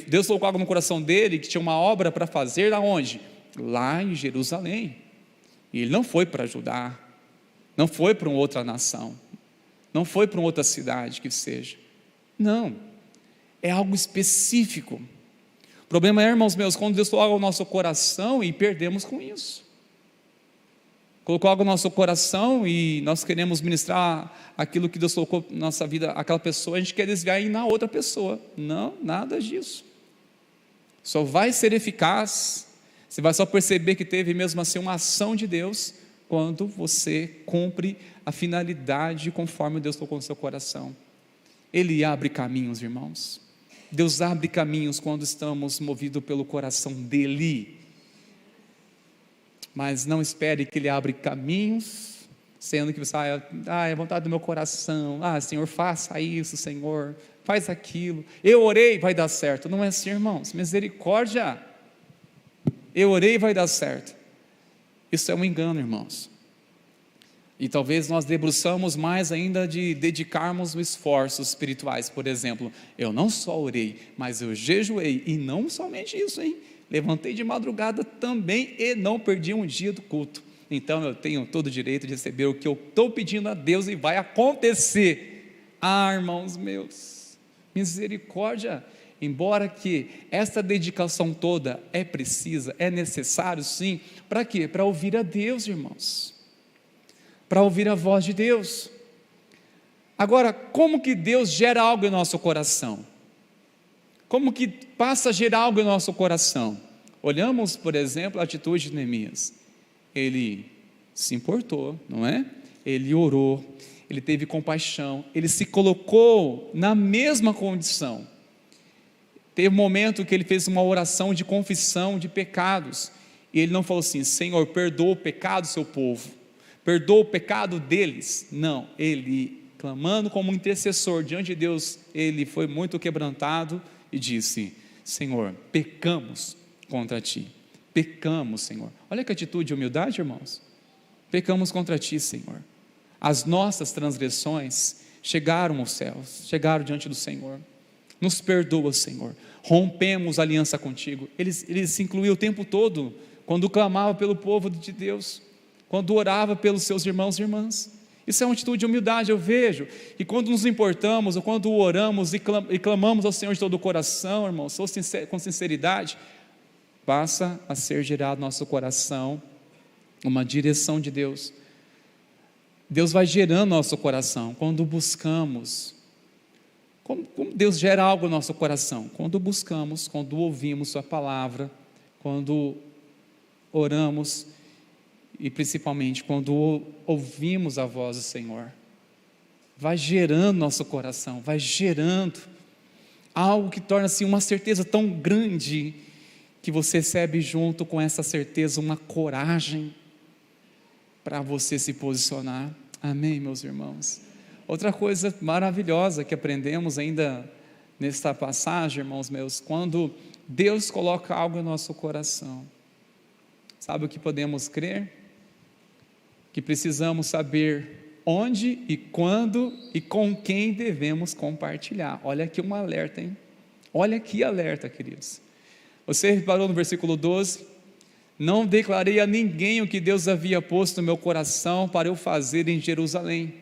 Deus colocou algo no coração dele, que tinha uma obra para fazer, aonde? Lá em Jerusalém, e ele não foi para Judá, não foi para uma outra nação, não foi para uma outra cidade que seja, não, é algo específico. O problema é, irmãos meus, quando Deus colocou algo no nosso coração e perdemos com isso. Colocou algo no nosso coração e nós queremos ministrar aquilo que Deus colocou na nossa vida, aquela pessoa, a gente quer desviar e ir na outra pessoa. Não, nada disso. Só vai ser eficaz, você vai só perceber que teve mesmo assim uma ação de Deus, quando você cumpre a finalidade conforme Deus colocou no seu coração. Ele abre caminhos, irmãos. Deus abre caminhos quando estamos movidos pelo coração dEle. Mas não espere que Ele abra caminhos, sendo que você, é vontade do meu coração, Senhor, faça isso, Senhor, faz aquilo, eu orei, vai dar certo. Não é assim, irmãos, misericórdia, eu orei, vai dar certo. Isso é um engano, irmãos. E talvez nós debruçamos mais ainda de dedicarmos esforços espirituais. Por exemplo, eu não só orei, mas eu jejuei, e não somente isso, hein? Levantei de madrugada também e não perdi um dia do culto. Então eu tenho todo o direito de receber o que eu estou pedindo a Deus e vai acontecer. Irmãos meus, misericórdia. Embora que esta dedicação toda é precisa, é necessário sim, para quê? Para ouvir a Deus, irmãos, para ouvir a voz de Deus. Agora, como que Deus gera algo em nosso coração? Como que passa a gerar algo em nosso coração? Olhamos, por exemplo, a atitude de Neemias. Ele se importou, não é? Ele orou, ele teve compaixão, ele se colocou na mesma condição. Teve um momento que ele fez uma oração de confissão de pecados, e ele não falou assim, Senhor, perdoa o pecado do seu povo, perdoa o pecado deles. Não, ele, clamando como intercessor diante de Deus, ele foi muito quebrantado, e disse, Senhor, pecamos contra Ti, pecamos, Senhor. Olha que atitude de humildade, irmãos. Pecamos contra Ti, Senhor. As nossas transgressões chegaram aos céus, chegaram diante do Senhor. Nos perdoa, Senhor. Rompemos aliança contigo. Ele se incluiu o tempo todo, quando clamava pelo povo de Deus, quando orava pelos seus irmãos e irmãs. Isso é uma atitude de humildade, eu vejo. E quando nos importamos, ou quando oramos e clamamos ao Senhor de todo o coração, irmãos, com sinceridade, passa a ser gerado no nosso coração uma direção de Deus. Deus vai gerando no nosso coração, quando buscamos. Como Deus gera algo no nosso coração? Quando buscamos, quando ouvimos Sua palavra, quando oramos, e principalmente quando ouvimos a voz do Senhor, vai gerando nosso coração, vai gerando algo que torna-se uma certeza tão grande, que você recebe junto com essa certeza uma coragem para você se posicionar. Amém, meus irmãos? Outra coisa maravilhosa que aprendemos ainda nesta passagem, irmãos meus, quando Deus coloca algo em nosso coração, sabe o que podemos crer? Que precisamos saber onde e quando e com quem devemos compartilhar. Olha aqui um alerta, hein? Olha que alerta, queridos. Você reparou no versículo 12? Não declarei a ninguém o que Deus havia posto no meu coração para eu fazer em Jerusalém.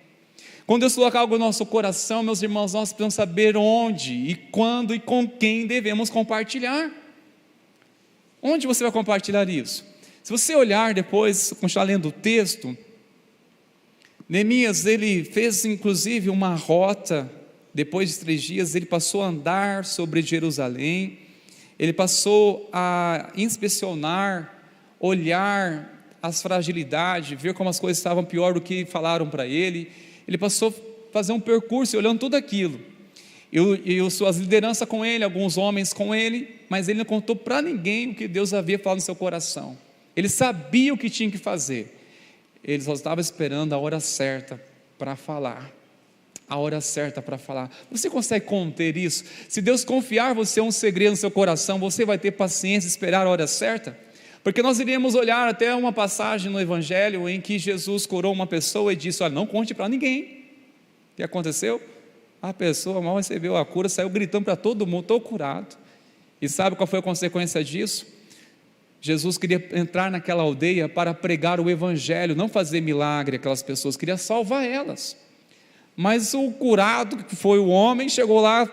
Quando Deus coloca algo no nosso coração, meus irmãos, nós precisamos saber onde e quando e com quem devemos compartilhar. Onde você vai compartilhar isso? Se você olhar depois, continuar lendo o texto, Neemias, ele fez inclusive uma rota. Depois de 3 dias, ele passou a andar sobre Jerusalém, ele passou a inspecionar, olhar as fragilidades, ver como as coisas estavam pior do que falaram para ele. Ele passou a fazer um percurso, olhando tudo aquilo, e suas lideranças com ele, alguns homens com ele, mas ele não contou para ninguém o que Deus havia falado no seu coração. Ele sabia o que tinha que fazer, ele só estava esperando a hora certa para falar. A hora certa para falar. Você consegue conter isso? Se Deus confiar você um segredo no seu coração, você vai ter paciência e esperar a hora certa? Porque nós iremos olhar até uma passagem no Evangelho em que Jesus curou uma pessoa e disse: olha, não conte para ninguém. O que aconteceu? A pessoa mal recebeu a cura, saiu gritando para todo mundo: estou curado. E sabe qual foi a consequência disso? Jesus queria entrar naquela aldeia para pregar o Evangelho, não fazer milagre aquelas pessoas, queria salvar elas. Mas o curado, que foi o homem, chegou lá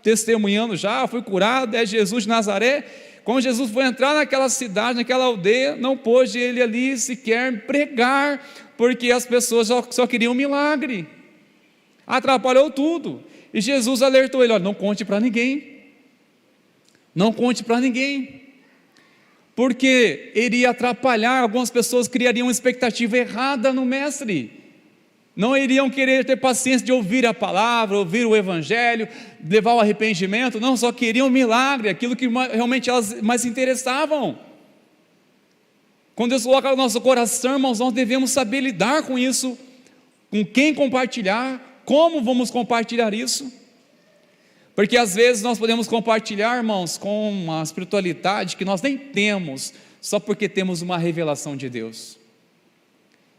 testemunhando: já fui curado, é Jesus de Nazaré. Quando Jesus foi entrar naquela cidade, naquela aldeia, não pôde ele ali sequer pregar, porque as pessoas só queriam um milagre, atrapalhou tudo. E Jesus alertou ele: olha, não conte para ninguém, não conte para ninguém, porque iria atrapalhar. Algumas pessoas criariam uma expectativa errada no mestre, não iriam querer ter paciência de ouvir a palavra, ouvir o Evangelho, levar ao arrependimento, não, só queriam milagre, aquilo que realmente elas mais se interessavam. Quando Deus coloca no nosso coração, irmãos, nós devemos saber lidar com isso, com quem compartilhar, como vamos compartilhar isso, porque às vezes nós podemos compartilhar, irmãos, com uma espiritualidade que nós nem temos, só porque temos uma revelação de Deus.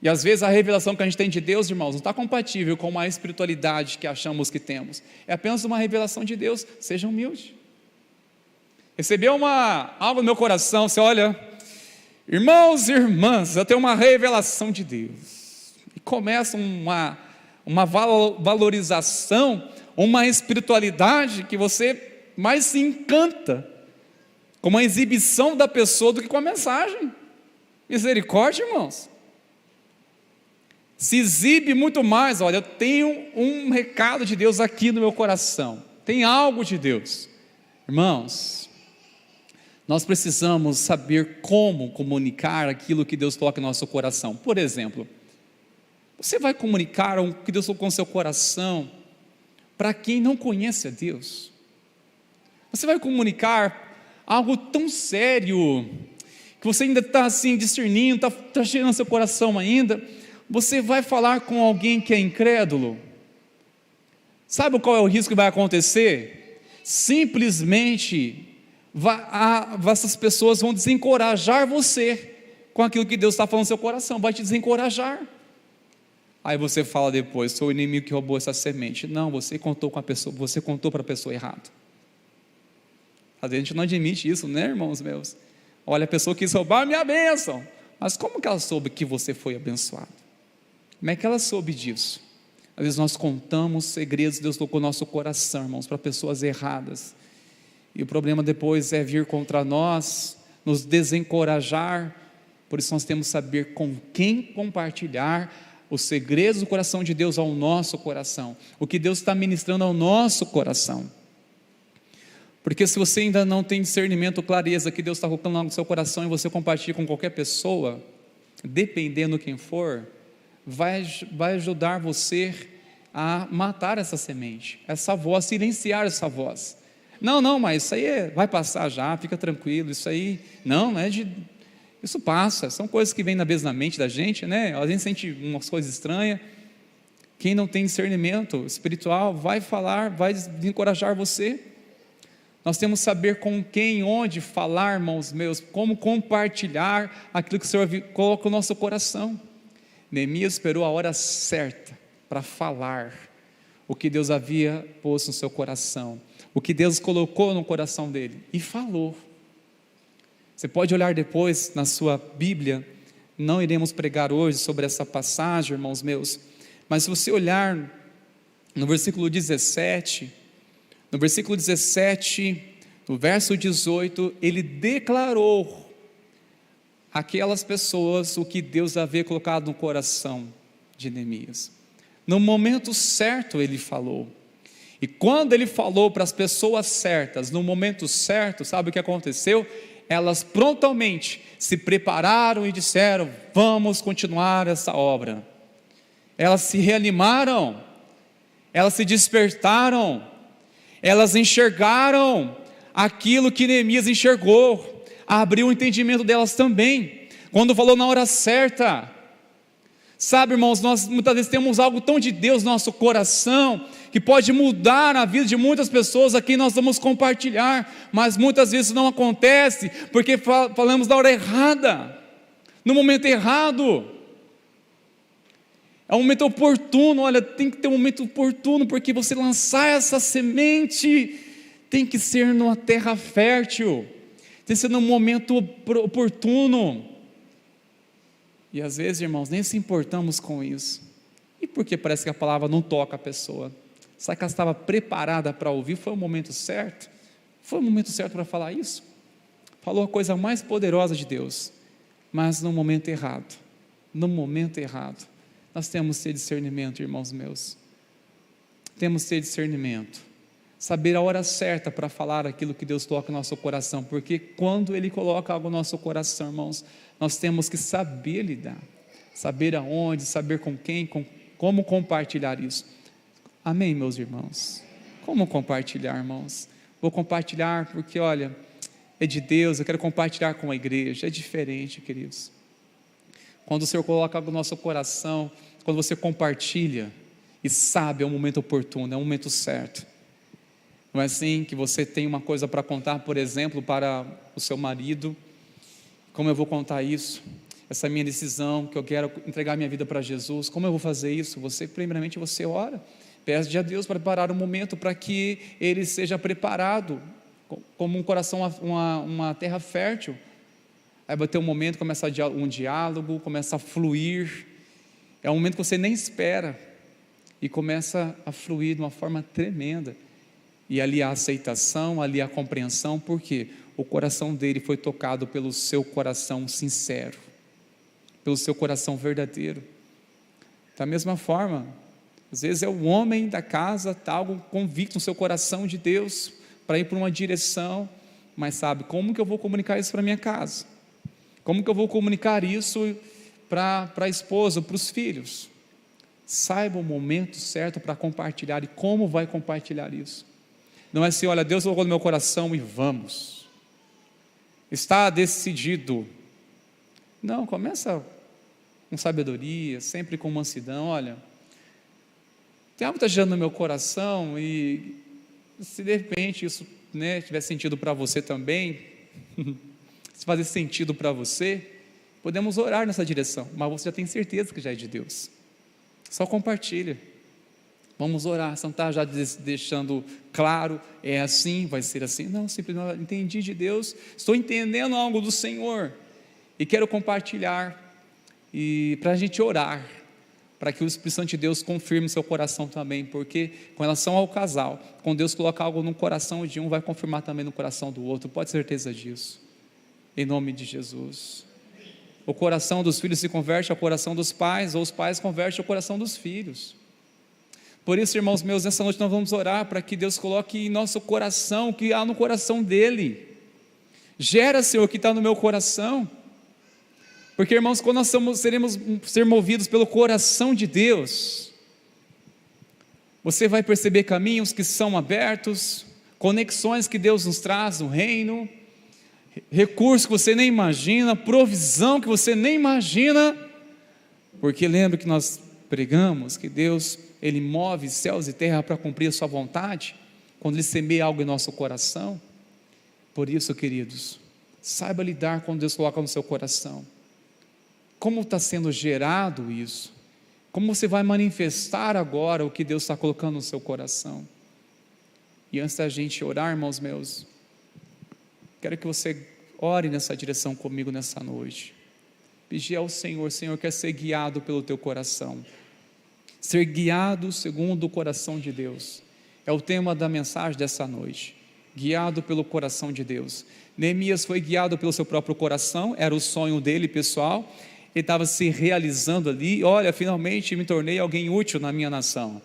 E às vezes a revelação que a gente tem de Deus, irmãos, não está compatível com a espiritualidade que achamos que temos. É apenas uma revelação de Deus. Seja humilde. Recebeu algo no meu coração, você olha: irmãos e irmãs, eu tenho uma revelação de Deus. E começa uma valorização, uma espiritualidade que você mais se encanta com uma exibição da pessoa do que com a mensagem. Misericórdia, irmãos. Se exibe muito mais. Olha, eu tenho um recado de Deus aqui no meu coração, tem algo de Deus. Irmãos, nós precisamos saber como comunicar aquilo que Deus coloca no nosso coração. Por exemplo, você vai comunicar o que Deus colocou no seu coração para quem não conhece a Deus? Você vai comunicar algo tão sério, que você ainda está assim discernindo, está cheirando seu coração ainda? Você vai falar com alguém que é incrédulo? Sabe qual é o risco que vai acontecer? Simplesmente essas pessoas vão desencorajar você com aquilo que Deus está falando no seu coração, vai te desencorajar. Aí você fala depois: sou o inimigo que roubou essa semente. Não, você contou com a pessoa, você contou para a pessoa errada. A gente não admite isso, né, irmãos meus? Olha, a pessoa quis roubar a minha bênção, mas como que ela soube que você foi abençoado? Como é que ela soube disso? Às vezes nós contamos segredos que Deus colocou no nosso coração, irmãos, para pessoas erradas, e o problema depois é vir contra nós, nos desencorajar. Por isso nós temos que saber com quem compartilhar os segredos do coração de Deus ao nosso coração, o que Deus está ministrando ao nosso coração. Porque se você ainda não tem discernimento, clareza que Deus está colocando no seu coração, e você compartilha com qualquer pessoa, dependendo quem for, vai ajudar você a matar essa semente, essa voz, silenciar essa voz. Não, mas isso aí vai passar já, fica tranquilo, isso aí, não é de... Isso passa, são coisas que vêm na vez na mente da gente, né? A gente sente umas coisas estranhas. Quem não tem discernimento espiritual vai falar, vai encorajar você. Nós temos que saber com quem, onde falar, irmãos meus, como compartilhar aquilo que o Senhor coloca no nosso coração. Neemias esperou a hora certa para falar o que Deus havia posto no seu coração, o que Deus colocou no coração dele, e falou. Você pode olhar depois na sua Bíblia, não iremos pregar hoje sobre essa passagem, irmãos meus, mas se você olhar no versículo 17, no verso 18, ele declarou aquelas pessoas o que Deus havia colocado no coração de Neemias. No momento certo ele falou. E quando ele falou para as pessoas certas, no momento certo, sabe o que aconteceu? Elas prontamente se prepararam e disseram: vamos continuar essa obra. Elas se reanimaram, elas se despertaram, elas enxergaram aquilo que Neemias enxergou, abriu o entendimento delas também, quando falou na hora certa. Sabe, irmãos, nós muitas vezes temos algo tão de Deus no nosso coração, que pode mudar a vida de muitas pessoas a quem nós vamos compartilhar, mas muitas vezes não acontece, porque falamos na hora errada, no momento errado. É um momento oportuno, olha, tem que ter um momento oportuno, porque você lançar essa semente, tem que ser numa terra fértil, tem que ser num momento oportuno. E às vezes, irmãos, nem se importamos com isso. E porque parece que a palavra não toca a pessoa? Será que ela estava preparada para ouvir? Foi o momento certo? Foi o momento certo para falar isso? Falou a coisa mais poderosa de Deus, mas no momento errado. No momento errado. Nós temos que ter discernimento, irmãos meus. Temos que ter discernimento. Saber a hora certa para falar aquilo que Deus toca no nosso coração, porque quando Ele coloca algo no nosso coração, irmãos, nós temos que saber lidar, saber aonde, saber com quem, como compartilhar isso. Amém, meus irmãos? Como compartilhar, irmãos? Vou compartilhar porque, olha, é de Deus, eu quero compartilhar com a igreja. É diferente, queridos. Quando o Senhor coloca algo no nosso coração, quando você compartilha e sabe, é o momento oportuno, é o momento certo. Não é assim que você tem uma coisa para contar, por exemplo, para o seu marido. Como eu vou contar isso? Essa minha decisão, que eu quero entregar minha vida para Jesus, como eu vou fazer isso? Primeiramente você ora, pede a Deus para preparar um momento para que ele seja preparado, como um coração, uma terra fértil. Aí vai ter um momento, começa um diálogo, começa a fluir, é um momento que você nem espera, e começa a fluir de uma forma tremenda, e ali a aceitação, ali a compreensão, porque o coração dele foi tocado pelo seu coração sincero, pelo seu coração verdadeiro. Da mesma forma, às vezes é o homem da casa, está algo convicto no seu coração de Deus, para ir para uma direção, mas sabe, como que eu vou comunicar isso para minha casa? Como que eu vou comunicar isso para a esposa, para os filhos? Saiba o momento certo para compartilhar, e como vai compartilhar isso. Não é assim, olha, Deus colocou no meu coração e vamos. Está decidido. Não, começa com sabedoria, sempre com mansidão. Olha, tem algo que está gerando no meu coração, e se de repente isso, tiver sentido para você também, se fazer sentido para você, podemos orar nessa direção, mas você já tem certeza que já é de Deus. Só compartilha. Vamos orar, você não está já deixando claro, é assim, vai ser assim. Não, simplesmente entendi de Deus, estou entendendo algo do Senhor, e quero compartilhar, e para a gente orar, para que o Espírito Santo de Deus confirme seu coração também, porque com relação ao casal, quando Deus coloca algo no coração de um, vai confirmar também no coração do outro, pode ter certeza disso, em nome de Jesus. O coração dos filhos se converte ao coração dos pais, ou os pais convertem ao coração dos filhos. Por isso, irmãos meus, nessa noite nós vamos orar para que Deus coloque em nosso coração o que há no coração dele. Gera, Senhor, o que está no meu coração. Porque, irmãos, quando nós seremos movidos pelo coração de Deus, você vai perceber caminhos que são abertos, conexões que Deus nos traz no reino, recursos que você nem imagina, provisão que você nem imagina, porque lembra que nós pregamos que Deus, Ele move céus e terra para cumprir a sua vontade, quando Ele semeia algo em nosso coração. Por isso, queridos, saiba lidar quando Deus coloca no seu coração. Como está sendo gerado isso? Como você vai manifestar agora o que Deus está colocando no seu coração? E antes da gente orar, irmãos meus, quero que você ore nessa direção comigo nessa noite. Pedir ao Senhor, Senhor, quer ser guiado pelo teu coração. Ser guiado segundo o coração de Deus é o tema da mensagem dessa noite. Guiado pelo coração de Deus. Neemias foi guiado pelo seu próprio coração, era o sonho dele pessoal, ele estava se realizando ali. Olha, finalmente me tornei alguém útil na minha nação,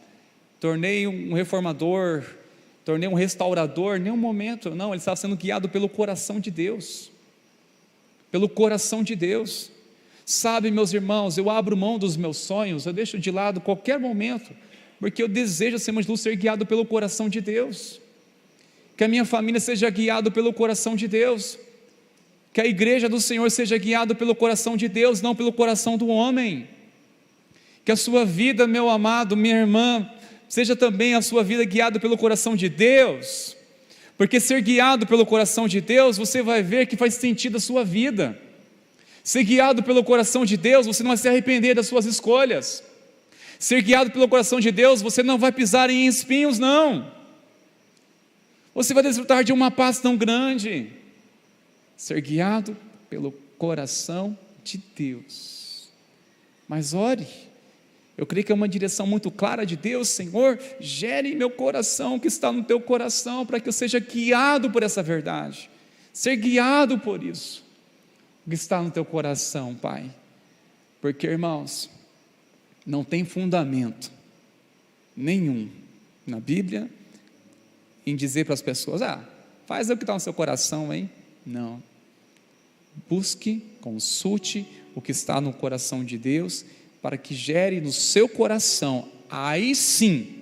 tornei um reformador, tornei um restaurador. Nenhum momento, não, ele estava sendo guiado pelo coração de Deus, pelo coração de Deus. Sabe, meus irmãos, eu abro mão dos meus sonhos, eu deixo de lado qualquer momento, porque eu desejo, acima de tudo, ser guiado pelo coração de Deus, que a minha família seja guiada pelo coração de Deus, que a igreja do Senhor seja guiada pelo coração de Deus, não pelo coração do homem, que a sua vida, meu amado, minha irmã, seja também a sua vida guiada pelo coração de Deus, porque ser guiado pelo coração de Deus, você vai ver que faz sentido a sua vida. Ser guiado pelo coração de Deus, você não vai se arrepender das suas escolhas. Ser guiado pelo coração de Deus, você não vai pisar em espinhos, não. Você vai desfrutar de uma paz tão grande. Ser guiado pelo coração de Deus. Mas ore, eu creio que é uma direção muito clara de Deus. Senhor, gere meu coração que está no teu coração, para que eu seja guiado por essa verdade. Ser guiado por isso que está no teu coração, Pai, porque, irmãos, não tem fundamento nenhum na Bíblia em dizer para as pessoas, faz o que está no seu coração, hein? Não, busque, consulte o que está no coração de Deus, para que gere no seu coração, aí sim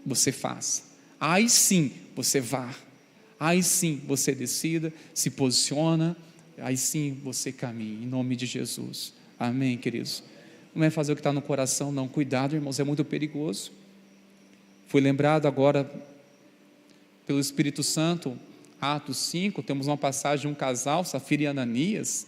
você faça, aí sim você vá, aí sim você decida, se posiciona, aí sim você caminha, em nome de Jesus, amém, queridos? Não é fazer o que está no coração, não, cuidado, irmãos, é muito perigoso. Fui lembrado agora, pelo Espírito Santo, Atos 5, temos uma passagem de um casal, Safira e Ananias,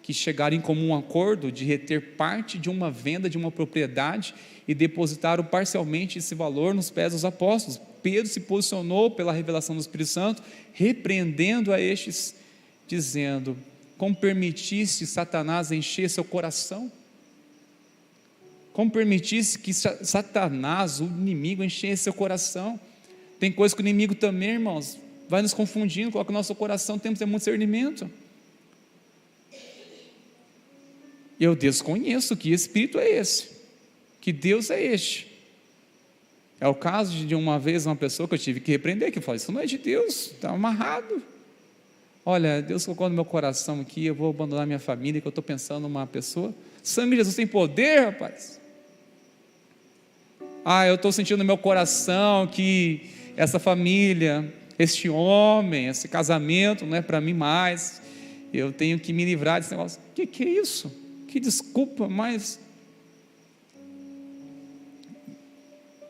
que chegaram em comum acordo de reter parte de uma venda de uma propriedade e depositaram parcialmente esse valor nos pés dos apóstolos. Pedro se posicionou pela revelação do Espírito Santo, repreendendo a estes, dizendo, como permitisse Satanás encher seu coração? Como permitisse que Satanás, o inimigo, enchesse seu coração? Tem coisa que o inimigo também, irmãos, vai nos confundindo, coloca no nosso coração, temos que ter muito discernimento. Eu desconheço que espírito é esse, que Deus é este. É o caso de uma vez uma pessoa que eu tive que repreender, que eu falei, isso não é de Deus, está amarrado. Olha, Deus colocou no meu coração aqui, eu vou abandonar minha família, que eu estou pensando numa pessoa. Sangue de Jesus tem poder, rapaz. Eu estou sentindo no meu coração que essa família, este homem, esse casamento não é para mim mais, eu tenho que me livrar desse negócio. Que é isso? Que desculpa, mas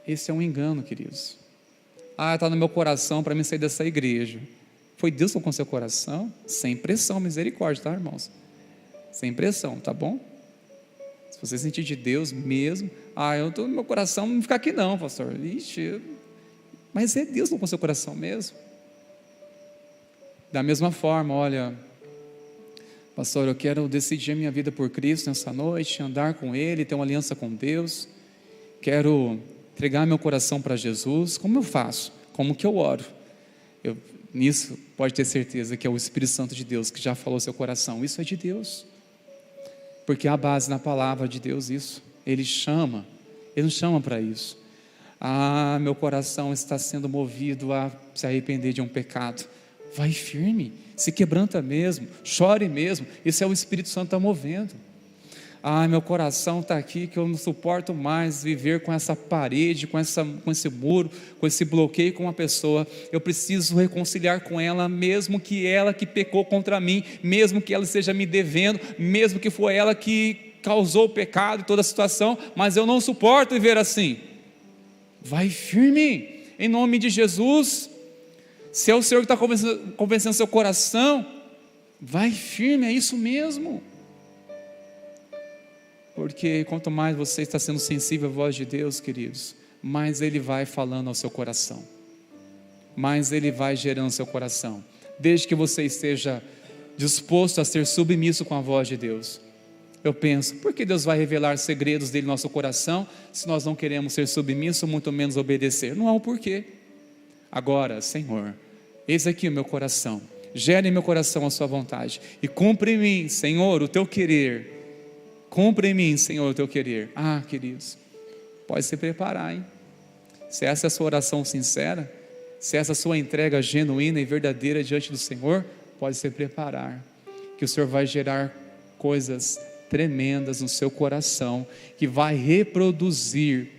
esse é um engano, queridos. Está no meu coração para mim sair dessa igreja. Foi Deus que colocou no seu coração? Sem pressão, misericórdia, tá, irmãos? Sem pressão, tá bom? Se você sentir de Deus mesmo, eu estou no meu coração, não ficar aqui não, pastor. Ixi, mas é Deus que colocou no seu coração mesmo. Da mesma forma, olha, pastor, eu quero decidir a minha vida por Cristo nessa noite, andar com Ele, ter uma aliança com Deus, quero entregar meu coração para Jesus. Como eu faço? Como que eu oro? Nisso, pode ter certeza que é o Espírito Santo de Deus que já falou ao seu coração, isso é de Deus, porque há base na palavra de Deus isso, Ele chama, Ele não chama para isso. Meu coração está sendo movido a se arrepender de um pecado, vai firme, se quebranta mesmo, chore mesmo, isso é o Espírito Santo está movendo. Meu coração está aqui, que eu não suporto mais viver com essa parede, com esse muro, com esse bloqueio com uma pessoa, eu preciso reconciliar com ela, mesmo que ela que pecou contra mim, mesmo que ela esteja me devendo, mesmo que foi ela que causou o pecado e toda a situação, mas eu não suporto viver assim. Vai firme, em nome de Jesus. Se é o Senhor que está convencendo seu coração, vai firme, é isso mesmo. Porque quanto mais você está sendo sensível à voz de Deus, queridos, mais Ele vai falando ao seu coração, mais Ele vai gerando seu coração, desde que você esteja disposto a ser submisso com a voz de Deus. eu penso, por que Deus vai revelar segredos dele no nosso coração, se nós não queremos ser submissos, muito menos obedecer? Não há um porquê. Agora, Senhor, eis aqui o meu coração, gere em meu coração a sua vontade, e cumpre em mim, Senhor, o teu querer. Cumpre em mim, Senhor, o teu querer. Ah, queridos, pode se preparar, hein? Se essa é a sua oração sincera, se essa é a sua entrega genuína e verdadeira diante do Senhor, pode se preparar, que o Senhor vai gerar coisas tremendas no seu coração, que vai produzir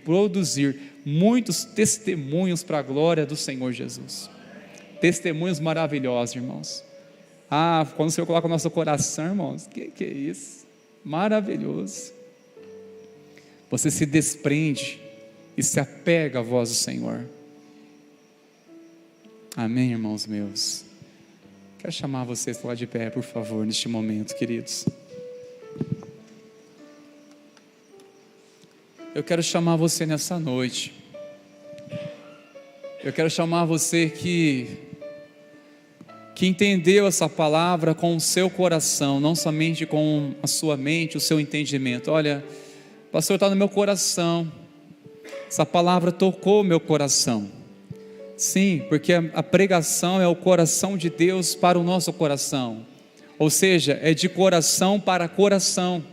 muitos testemunhos para a glória do Senhor Jesus. Testemunhos maravilhosos, irmãos. Ah, quando o Senhor coloca o nosso coração, irmãos, que é isso? Maravilhoso. Você se desprende e se apega à voz do Senhor. Amém, irmãos meus? Quero chamar vocês para lá de pé, por favor, neste momento, queridos. Eu quero chamar você nessa noite. Eu quero chamar você que entendeu essa palavra com o seu coração, não somente com a sua mente, o seu entendimento. Olha, pastor, está no meu coração. Essa palavra tocou o meu coração. Sim, porque a pregação é o coração de Deus para o nosso coração. Ou seja, é de coração para coração.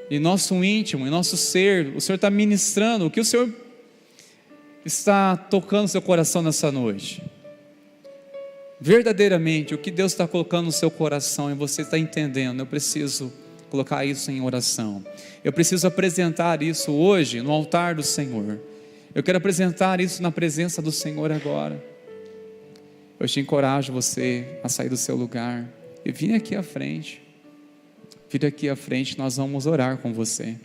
E nosso íntimo, e nosso ser, o Senhor está ministrando. O que o Senhor está tocando no seu coração nessa noite? Verdadeiramente, o que Deus está colocando no seu coração e você está entendendo, eu preciso colocar isso em oração. Eu preciso apresentar isso hoje no altar do Senhor. Eu quero apresentar isso na presença do Senhor agora. Eu te encorajo você a sair do seu lugar e vir aqui à frente. Vir aqui à frente, nós vamos orar com você.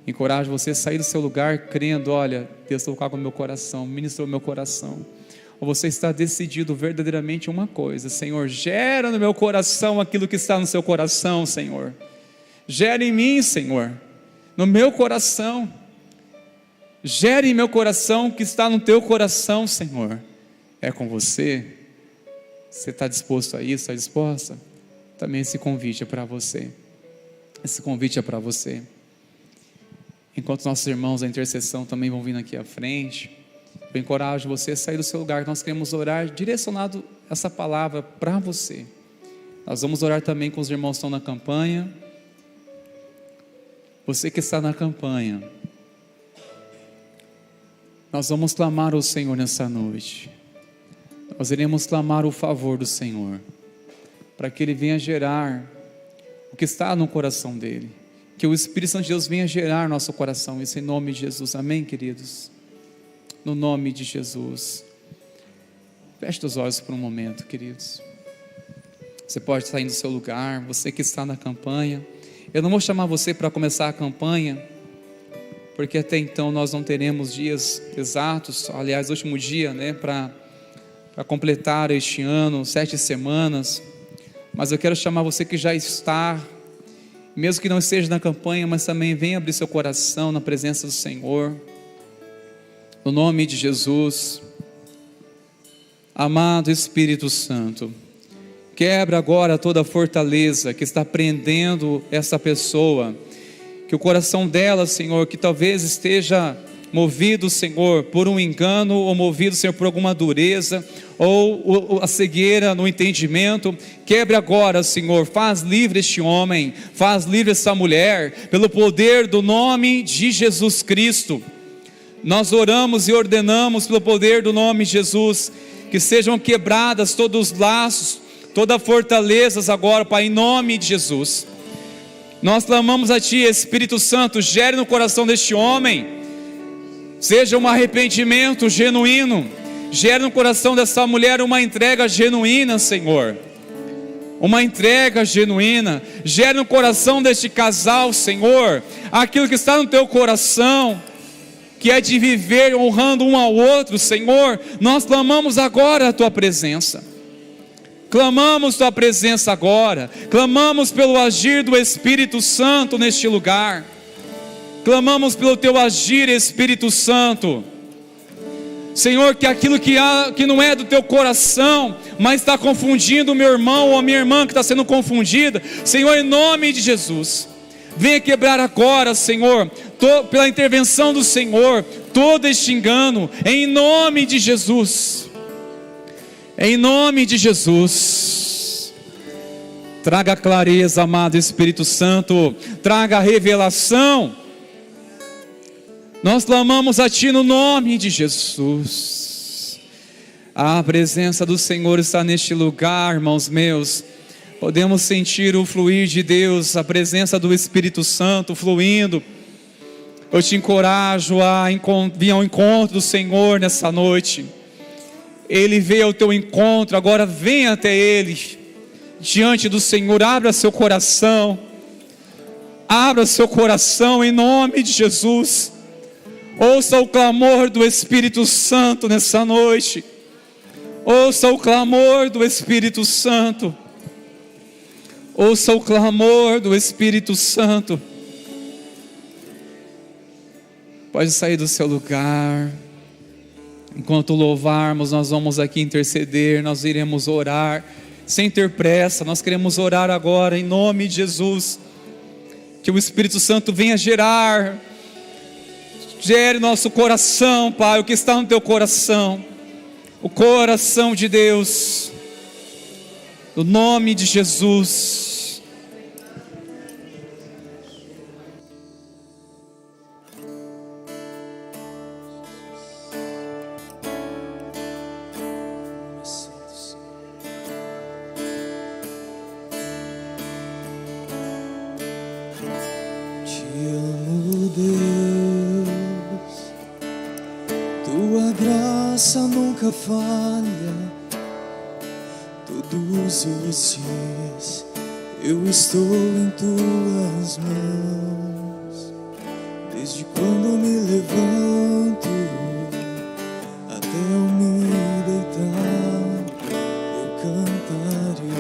Encorajo você a sair do seu lugar crendo, olha, Deus tocou no meu coração, ministrou meu coração. Ou você está decidido verdadeiramente uma coisa: Senhor, gera no meu coração aquilo que está no seu coração, Senhor. Gera em mim, Senhor, no meu coração. Gere em meu coração o que está no teu coração, Senhor. É com você? Você está disposto a isso? Está disposta? Também esse convite é para você. Esse convite é para você. Enquanto nossos irmãos da intercessão também vão vindo aqui à frente, eu encorajo você a sair do seu lugar. Nós queremos orar direcionado essa palavra para você. Nós vamos orar também com os irmãos que estão na campanha. Você que está na campanha, nós vamos clamar ao Senhor nessa noite. Nós iremos clamar o favor do Senhor, para que Ele venha gerar o que está no coração dEle. Que o Espírito Santo de Deus venha gerar nosso coração. Isso em nome de Jesus. Amém, queridos? No nome de Jesus. Feche os olhos por um momento, queridos. Você pode sair do seu lugar. Você que está na campanha. Eu não vou chamar você para começar a campanha, porque até então nós não teremos dias exatos. Aliás, o último dia, para completar este ano, 7 semanas. Mas eu quero chamar você que já está, mesmo que não esteja na campanha, mas também venha abrir seu coração na presença do Senhor. No nome de Jesus. Amado Espírito Santo, quebra agora toda a fortaleza que está prendendo essa pessoa. Que o coração dela, Senhor, que talvez esteja movido, Senhor, por um engano, ou movido, Senhor, por alguma dureza, ou a cegueira no entendimento, quebre agora, Senhor, faz livre este homem, faz livre essa mulher, pelo poder do nome de Jesus Cristo. Nós oramos e ordenamos pelo poder do nome de Jesus, que sejam quebradas todos os laços, todas as fortalezas agora, Pai, em nome de Jesus. Nós clamamos a Ti, Espírito Santo, gere no coração deste homem, seja um arrependimento genuíno, gere no coração dessa mulher uma entrega genuína, Senhor, uma entrega genuína, gere no coração deste casal, Senhor, aquilo que está no Teu coração, que é de viver honrando um ao outro, Senhor. Nós clamamos agora a Tua presença. Clamamos Tua presença agora, clamamos pelo agir do Espírito Santo neste lugar, clamamos pelo Teu agir, Espírito Santo. Senhor, que aquilo que não é do teu coração, mas está confundindo o meu irmão ou a minha irmã que está sendo confundida, Senhor, em nome de Jesus, venha quebrar agora, Senhor, pela intervenção do Senhor, todo este engano, em nome de Jesus, em nome de Jesus. Traga clareza, amado Espírito Santo, traga revelação. Nós clamamos a Ti no nome de Jesus. A presença do Senhor está neste lugar, irmãos meus. Podemos sentir o fluir de Deus, a presença do Espírito Santo fluindo. Eu te encorajo a vir ao encontro do Senhor nessa noite. Ele veio ao teu encontro, agora venha até Ele, diante do Senhor. Abra seu coração, abra seu coração em nome de Jesus. Ouça o clamor do Espírito Santo nessa noite. Ouça o clamor do Espírito Santo. Ouça o clamor do Espírito Santo. Pode sair do seu lugar. Enquanto louvarmos, nós vamos aqui interceder, nós iremos orar, sem ter pressa. Nós queremos orar agora em nome de Jesus. Que o Espírito Santo venha gere nosso coração, Pai, o que está no teu coração, o coração de Deus, no nome de Jesus. Te amo, Deus, tua graça nunca falha. Todos os dias eu estou em tuas mãos. Desde quando me levanto até eu me deitar, eu cantarei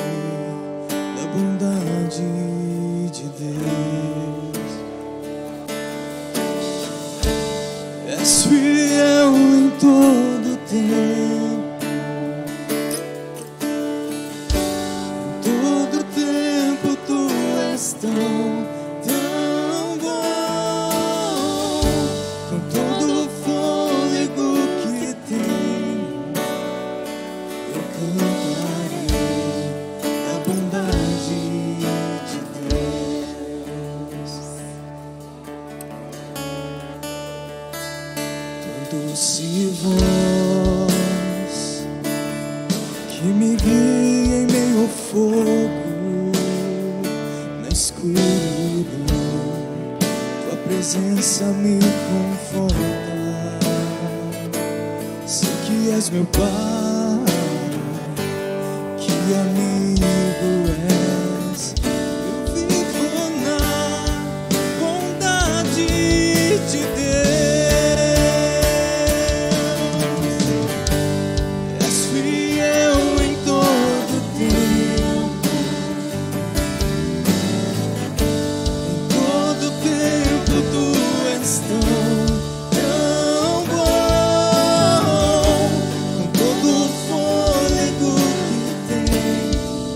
da bondade de Deus. És fiel em todo tempo, em todo tempo tu és tão bom. Com todo o fôlego que tenho, eu cantarei a bondade de Deus. Doce voz que me guia em meio ao fogo, na escuridão, tua presença me conforta. Sei que és meu Pai, que amigo és. Eu vivo na bondade de Deus. És fiel em todo tempo, em todo tempo tu és tão bom. Com todo o fôlego que tenho,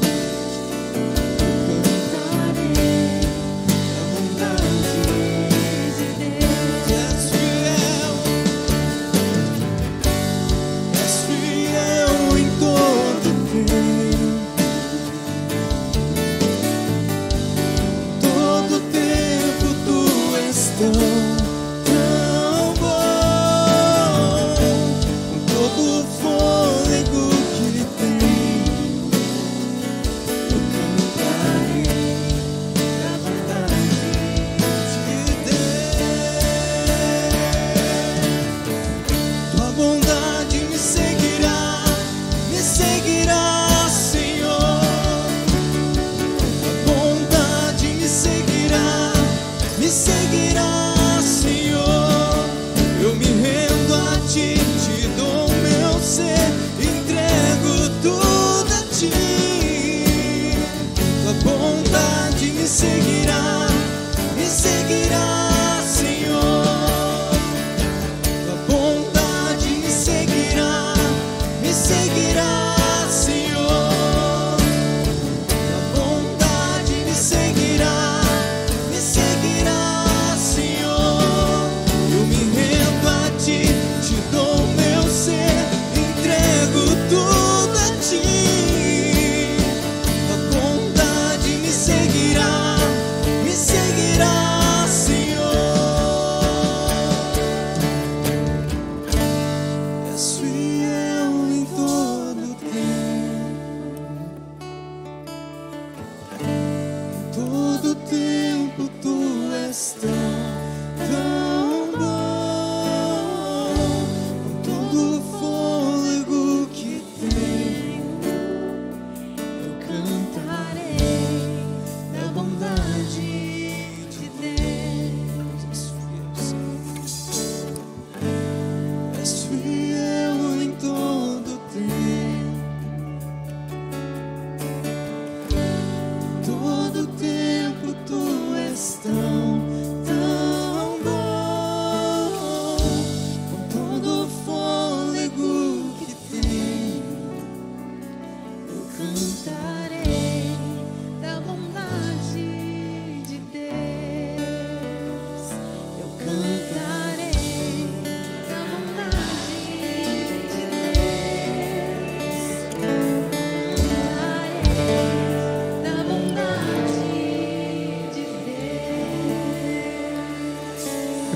eu cantarei a bondade de Deus. És fiel em todo tempo, todo tempo tu és tão bom. Com todo o fôlego que tenho, eu cantarei a bondade de Deus. Tua bondade me seguirá, Senhor. Tua bondade me seguirá, Senhor. Eu me rendo a ti, te dou meu ser, entrego tudo a ti. Tua bondade me seguirá, Senhor. Tua bondade me seguirá,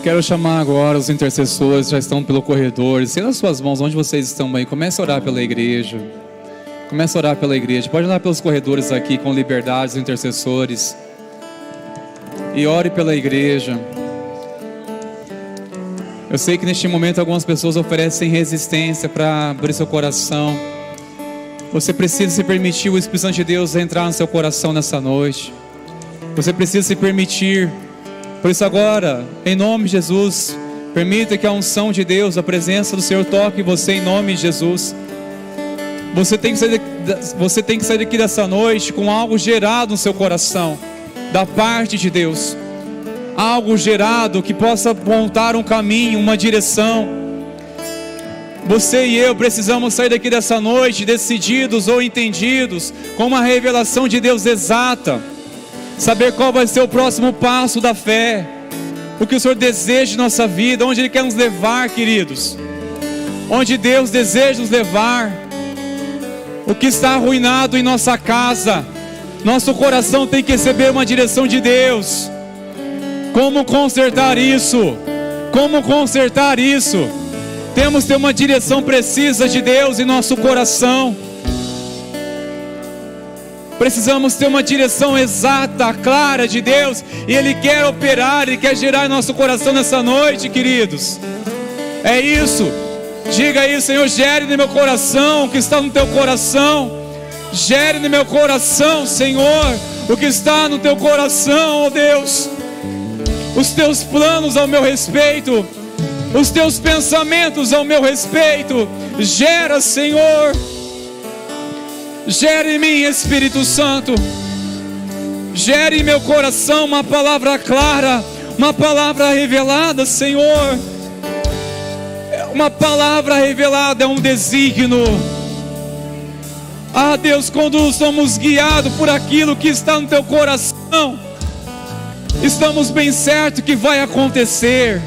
quero chamar agora os intercessores que já estão pelo corredor. Estenda as suas mãos onde vocês estão aí. Comece a orar pela igreja. Comece a orar pela igreja. Pode orar pelos corredores aqui com liberdade, os intercessores. E ore pela igreja. Eu sei que neste momento algumas pessoas oferecem resistência para abrir seu coração. Você precisa se permitir o Espírito Santo de Deus entrar no seu coração nessa noite. Você precisa se permitir. Por isso agora, em nome de Jesus, permita que a unção de Deus, a presença do Senhor toque você em nome de Jesus. Você tem que sair daqui dessa noite com algo gerado no seu coração, da parte de Deus. Algo gerado que possa apontar um caminho, uma direção. Você e eu precisamos sair daqui dessa noite decididos ou entendidos com uma revelação de Deus exata. Saber qual vai ser o próximo passo da fé. O que o Senhor deseja de nossa vida, onde Ele quer nos levar, queridos. Onde Deus deseja nos levar. O que está arruinado em nossa casa. Nosso coração tem que receber uma direção de Deus. Como consertar isso? Como consertar isso? Temos que ter uma direção precisa de Deus em nosso coração. Precisamos ter uma direção exata, clara de Deus. E Ele quer operar, Ele quer gerar em nosso coração nessa noite, queridos. É isso. Diga aí, Senhor, gere no meu coração o que está no teu coração. Gere no meu coração, Senhor, o que está no teu coração, ó Deus. Os teus planos ao meu respeito, os teus pensamentos ao meu respeito. Gera, Senhor. Gere em mim, Espírito Santo. Gere em meu coração uma palavra clara, uma palavra revelada, Senhor. Uma palavra revelada é um desígnio. Ah, Deus, quando somos guiados por aquilo que está no teu coração, estamos bem certos que vai acontecer.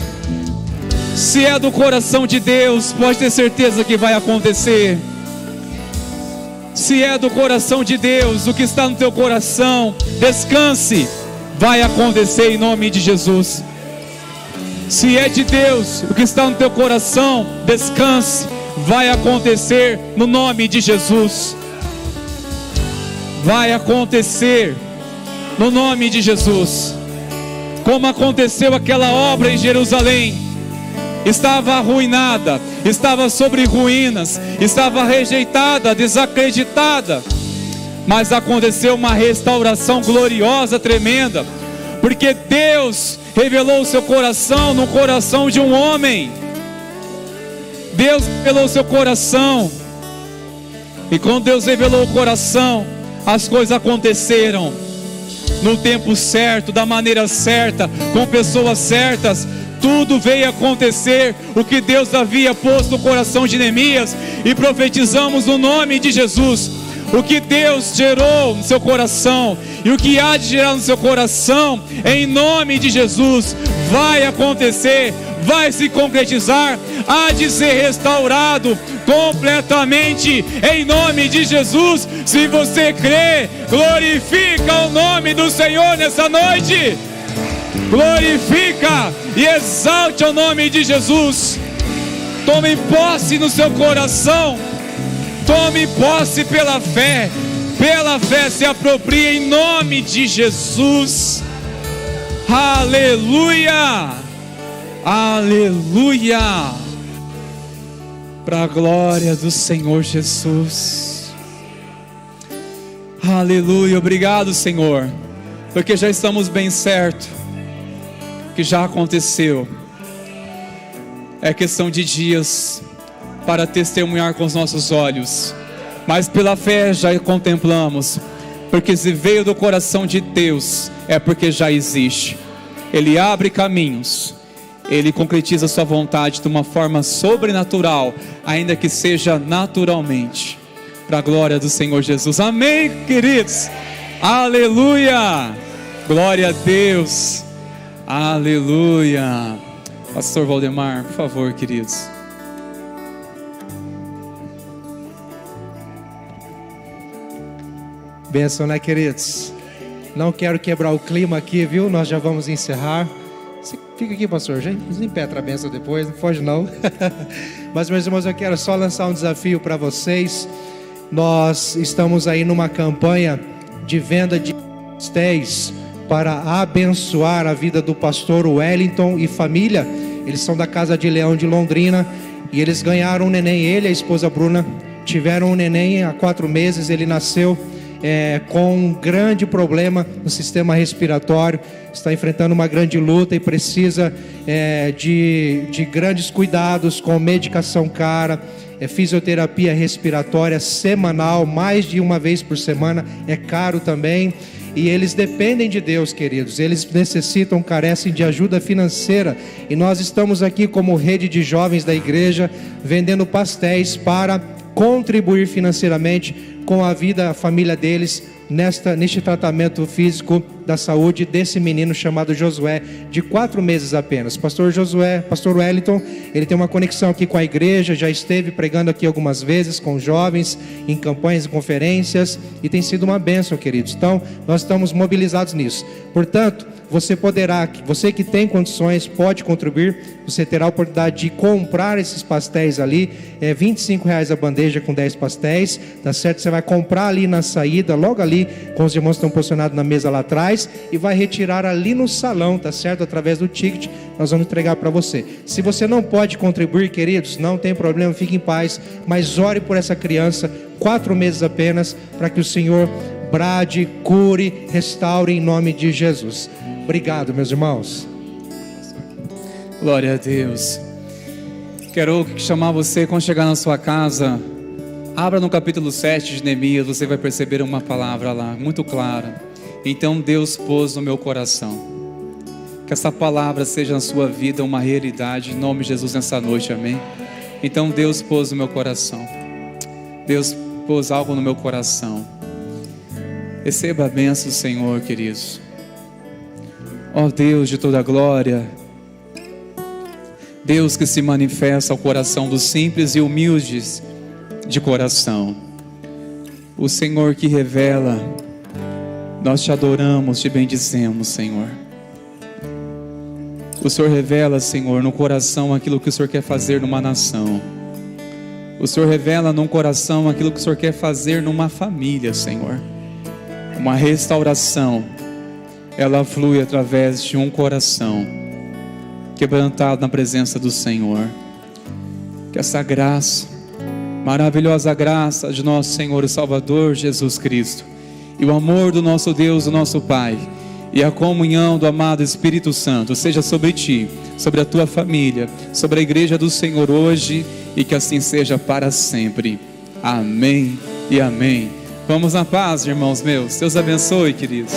Se é do coração de Deus, pode ter certeza que vai acontecer. Se é do coração de Deus, o que está no teu coração, descanse, vai acontecer em nome de Jesus. Se é de Deus, o que está no teu coração, descanse, vai acontecer no nome de Jesus. Vai acontecer no nome de Jesus. Como aconteceu aquela obra em Jerusalém. Estava arruinada, estava sobre ruínas, estava rejeitada, desacreditada, mas aconteceu uma restauração gloriosa, tremenda, porque Deus revelou o seu coração no coração de um homem. Deus revelou o seu coração, e quando Deus revelou o coração, as coisas aconteceram no tempo certo, da maneira certa, com pessoas certas. Tudo veio acontecer, o que Deus havia posto no coração de Neemias, e profetizamos no nome de Jesus. O que Deus gerou no seu coração, e o que há de gerar no seu coração, em nome de Jesus, vai acontecer, vai se concretizar, há de ser restaurado completamente, em nome de Jesus. Se você crê, glorifica o nome do Senhor nessa noite. Glorifica e exalte o nome de Jesus. Tome posse no seu coração. Tome posse pela fé. Pela fé se apropria em nome de Jesus. Aleluia. Aleluia. Para a glória do Senhor Jesus. Aleluia. Obrigado, Senhor, porque já estamos bem certos que já aconteceu. É questão de dias para testemunhar com os nossos olhos, mas pela fé já contemplamos, porque se veio do coração de Deus, é porque já existe. Ele abre caminhos, Ele concretiza a sua vontade de uma forma sobrenatural, ainda que seja naturalmente, para a glória do Senhor Jesus. Amém, queridos? Aleluia, glória a Deus. Aleluia. Pastor Valdemar, por favor, queridos. Benção, né, queridos? Não quero quebrar o clima aqui, viu? Nós já vamos encerrar. Você fica aqui, pastor, gente, impetra a benção depois, não foge não. Mas, meus irmãos, eu quero só lançar um desafio para vocês. Nós estamos aí numa campanha de venda de pastéis para abençoar a vida do pastor Wellington e família. Eles são da Casa de Leão de Londrina e eles ganharam um neném. Ele e a esposa Bruna tiveram um neném há 4 meses. Ele nasceu com um grande problema no sistema respiratório, está enfrentando uma grande luta e precisa de grandes cuidados com medicação cara, fisioterapia respiratória semanal, mais de uma vez por semana, é caro também. E eles dependem de Deus, queridos. Eles necessitam, carecem de ajuda financeira. E nós estamos aqui como rede de jovens da igreja, vendendo pastéis para contribuir financeiramente com a vida, a família deles, neste tratamento físico da saúde desse menino chamado Josué, de 4 meses apenas. Pastor Wellington, ele tem uma conexão aqui com a igreja, já esteve pregando aqui algumas vezes com jovens, em campanhas e conferências, e tem sido uma bênção, queridos. Então, nós estamos mobilizados nisso. Portanto, você que tem condições, pode contribuir. Você terá a oportunidade de comprar esses pastéis ali, R$25 a bandeja com 10 pastéis, tá certo? Você vai comprar ali na saída, logo ali, com os irmãos que estão posicionados na mesa lá atrás, e vai retirar ali no salão, tá certo? Através do ticket, nós vamos entregar para você. Se você não pode contribuir, queridos, não tem problema, fique em paz, mas ore por essa criança, 4 meses apenas, para que o Senhor brade, cure, restaure em nome de Jesus. Obrigado, meus irmãos. Glória a Deus. Quero chamar você, quando chegar na sua casa, abra no capítulo 7 de Neemias, você vai perceber uma palavra lá, muito clara. Então Deus pôs no meu coração. Que essa palavra seja na sua vida uma realidade, em nome de Jesus, nessa noite, amém? Então Deus pôs no meu coração. Deus pôs algo no meu coração. Receba a bênção do Senhor, queridos. Ó Deus de toda glória, Deus que se manifesta ao coração dos simples e humildes de coração, o Senhor que revela, nós te adoramos, te bendizemos, Senhor. O Senhor revela, Senhor, no coração aquilo que o Senhor quer fazer numa nação. O Senhor revela no coração aquilo que o Senhor quer fazer numa família, Senhor. Uma restauração, ela flui através de um coração quebrantado na presença do Senhor. Que essa graça, maravilhosa graça de nosso Senhor e Salvador Jesus Cristo, e o amor do nosso Deus, do nosso Pai, e a comunhão do amado Espírito Santo seja sobre ti, sobre a tua família, sobre a igreja do Senhor hoje, e que assim seja para sempre. Amém e amém. Vamos na paz, irmãos meus. Deus abençoe, queridos.